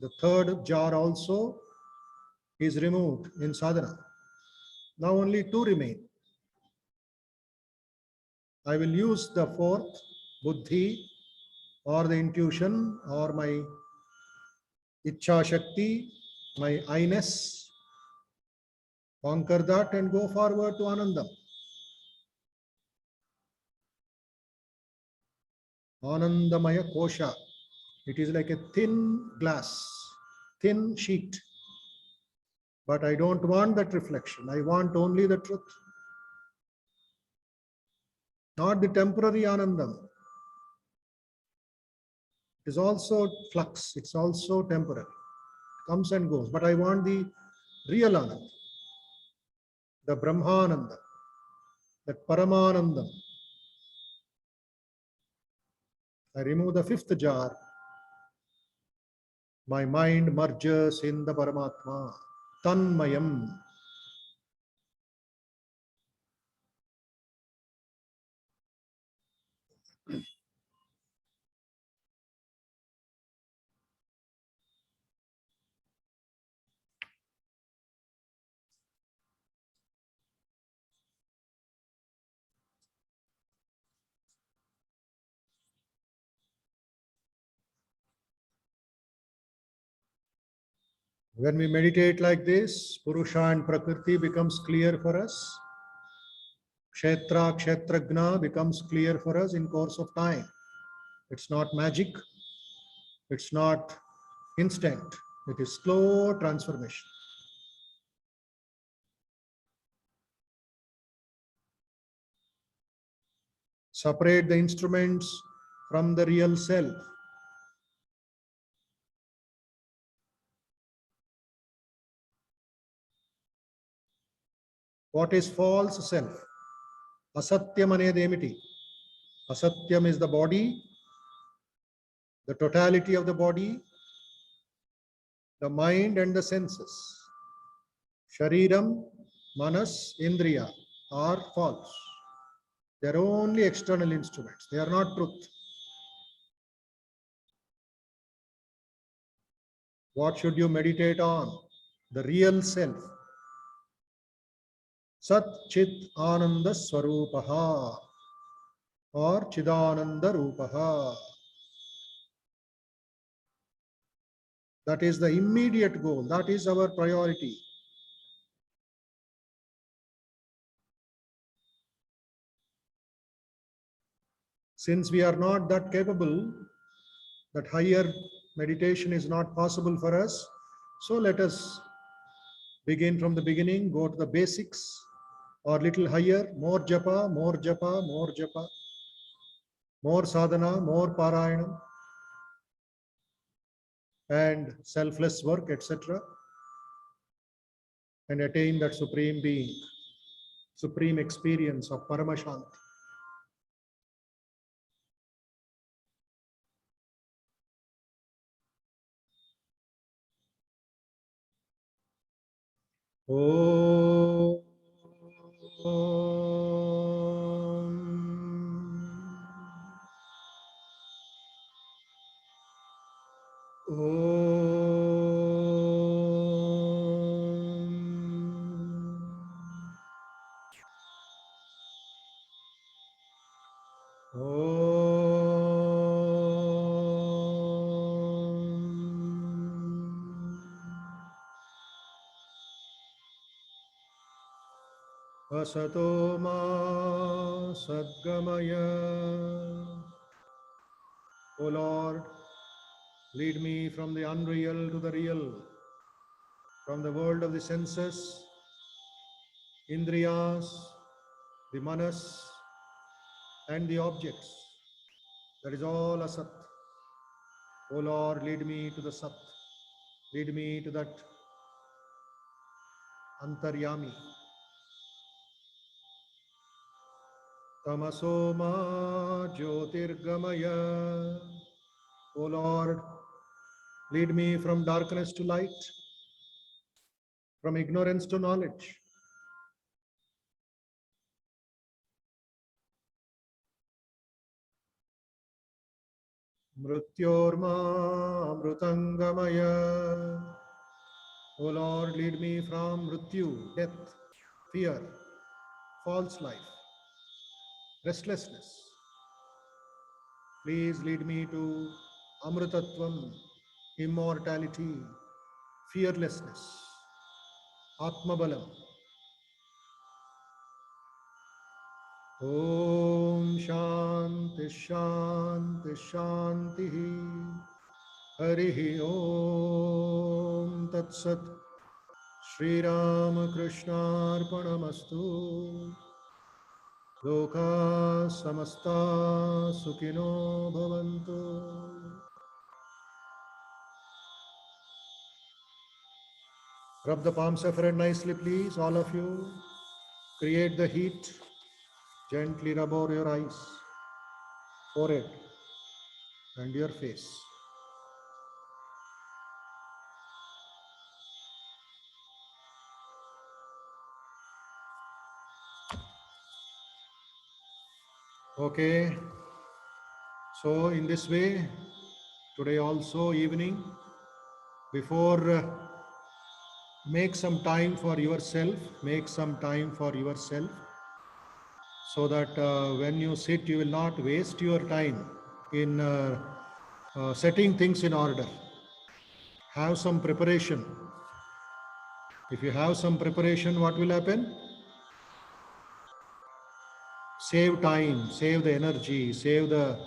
The third jar also is removed in sadhana. Now only two remain. I will use the fourth, buddhi, or the intuition, or my Ichha Shakti, my I-ness, conquer that and go forward to Anandam. Anandamaya Kosha. It is like a thin glass, thin sheet. But I don't want that reflection. I want only the truth. Not the temporary Anandam. It is also flux. It's also temporary. Comes and goes. But I want the real Ananda. The Brahmananda. That Paramanandam. I remove the fifth jar. My mind merges in the Paramatma. Tanmayam. When we meditate like this, Purusha and Prakriti becomes clear for us. Kshetra, Kshetragna becomes clear for us in course of time. It's not magic. It's not instant. It is slow transformation. Separate the instruments from the real self. What is false self? Asatyam anedemiti. Asatyam is the body, the totality of the body, the mind and the senses. Shariram, Manas, Indriya are false. They are only external instruments. They are not truth. What should you meditate on? The real self. Sat Chit Ananda Swarupaha or Chidananda Rupaha. That is the immediate goal. That is our priority. Since we are not that capable, that higher meditation is not possible for us, so let us begin from the beginning, go to the basics, or little higher, more japa, more japa, more japa, more sadhana, more parayana, and selfless work, etc., and attain that supreme being, supreme experience of Paramashanti. Om. Asato ma sadgamaya. O Lord, lead me from the unreal to the real, from the world of the senses, indriyas, the manas, and the objects. That is all asat. O Lord, lead me to the sat. Lead me to that antaryami. Tamaso ma jyotirgamaya. O Lord, lead me from darkness to light, from ignorance to knowledge, Mrityorma Amrutangamaya. O Lord, lead me from Mrityu, death, fear, false life, restlessness. Please lead me to Amrutatvam, immortality, fearlessness, Atmabalam. Om Shanti Shanti Shanti. Harihi Om Tat Sat. Shri Ram Krishna Arpanamastu. Loka Samasta Sukhino Bhavantu. Rub the palms of your hand nicely, please, all of you. Create the heat. Gently rub over your eyes, forehead, and your face. Okay. So in this way, today also evening, before make some time for yourself, so that when you sit, you will not waste your time in setting things in order. Have some preparation. If you have some preparation, what will happen? Save time, save the energy, save the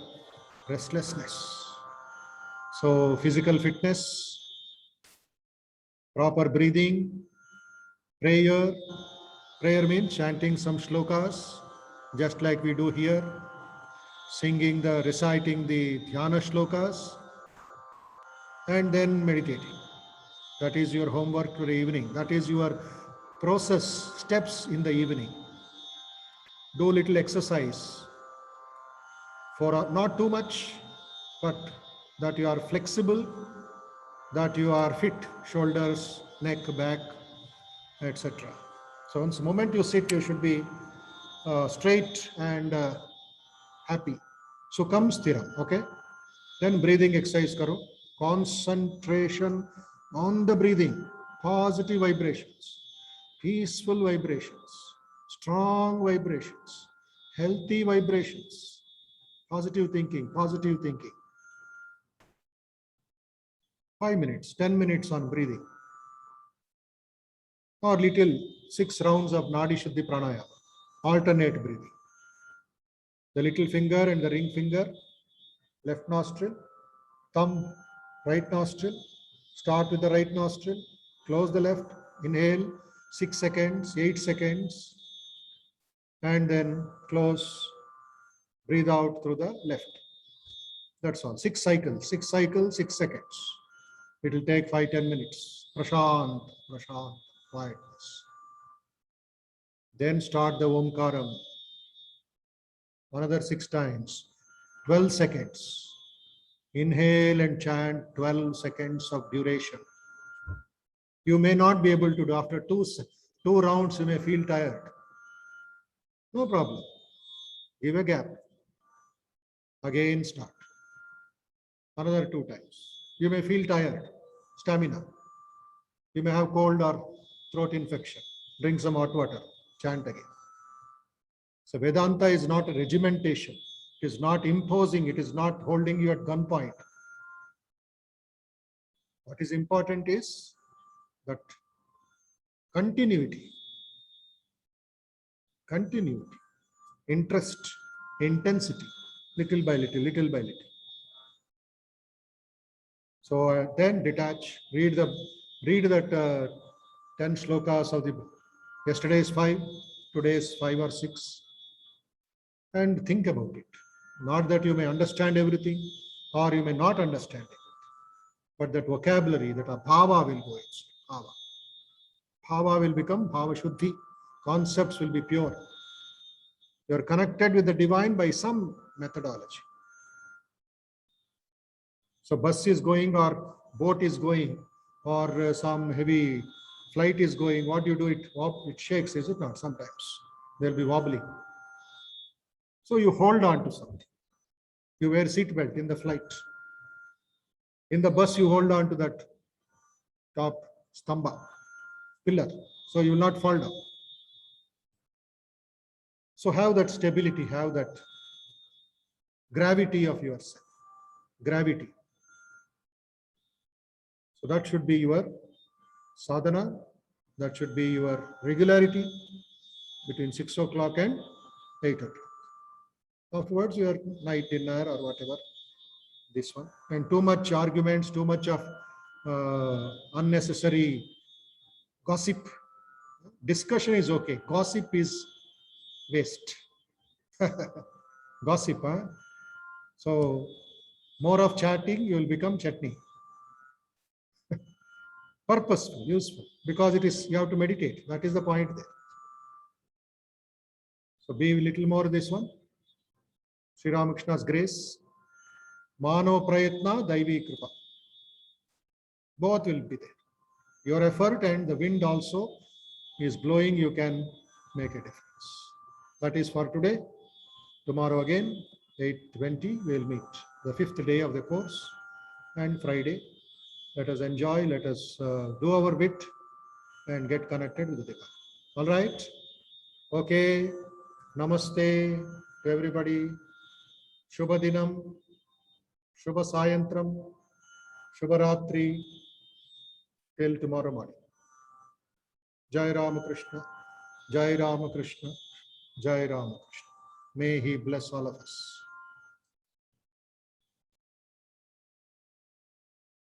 restlessness. So physical fitness, proper breathing, prayer. Prayer means chanting some shlokas, just like we do here, reciting the dhyana shlokas, and then meditating. That is your homework for the evening. That is your process, steps in the evening. Do little exercise for not too much, but that you are flexible, that you are fit, shoulders, neck, back, etc. So once the moment you sit, you should be straight and happy. Sukham sthiram, okay? Then breathing exercise karo. Concentration on the breathing, positive vibrations, peaceful vibrations, strong vibrations, healthy vibrations, positive thinking, positive thinking. 5 minutes, 10 minutes on breathing. Or little 6 rounds of Nadi Shuddhi Pranayama, alternate breathing. The little finger and the ring finger, left nostril, thumb, right nostril. Start with the right nostril, close the left, inhale 6 seconds, 8 seconds, and then close, breathe out through the left. That's all. 6 cycles, 6 cycles, 6 seconds. It will take 5-10 minutes. Prashant, prashant, quietness. Then start the Omkaram. Another 6 times, 12 seconds. Inhale and chant 12 seconds of duration. You may not be able to do after two rounds, you may feel tired. No problem. Give a gap. Again start. Another 2 times. You may feel tired. Stamina. You may have cold or throat infection. Drink some hot water. Chant again. So Vedanta is not a regimentation. It is not imposing. It is not holding you at gunpoint. What is important is that continuity, interest, intensity, little by little, little by little. So then detach, read that 10 shlokas of the yesterday's 5, today's 5 or 6, and think about it. Not that you may understand everything or you may not understand it, but that vocabulary, that bhava will go inside. Bhava will become bhava shuddhi. Concepts will be pure. You are connected with the divine by some methodology. So bus is going or boat is going or some heavy flight is going. What do you do? It shakes, is it not? Sometimes there will be wobbling. So you hold on to something. You wear seat belt in the flight. In the bus, you hold on to that top stamba, pillar, so you will not fall down. So have that stability, have that gravity of yourself, gravity. So that should be your sadhana, that should be your regularity between 6 o'clock and 8 o'clock. Afterwards, your night dinner or whatever, this one. And too much arguments, too much of unnecessary gossip. Discussion is okay. Gossip is waste. Gossip, huh? So more of chatting, you will become chutney. Purposeful, useful, because it is, you have to meditate. That is the point there. So be a little more this one. Sri Ramakrishna's grace, Mano Prayatna, Daivi Kripa. Both will be there. Your effort and the wind also is blowing, you can make a difference. That is for today. Tomorrow again, 8:20, we'll meet. The 5th day of the course and Friday. Let us enjoy, let us do our bit and get connected with the Divine. All right? Okay. Namaste to everybody. Shubha Dinam, Shubha Sayantram, Shubha Ratri. Till tomorrow morning. Jai Ramakrishna, Jai Ramakrishna, Jai Ramakrishna. May he bless all of us.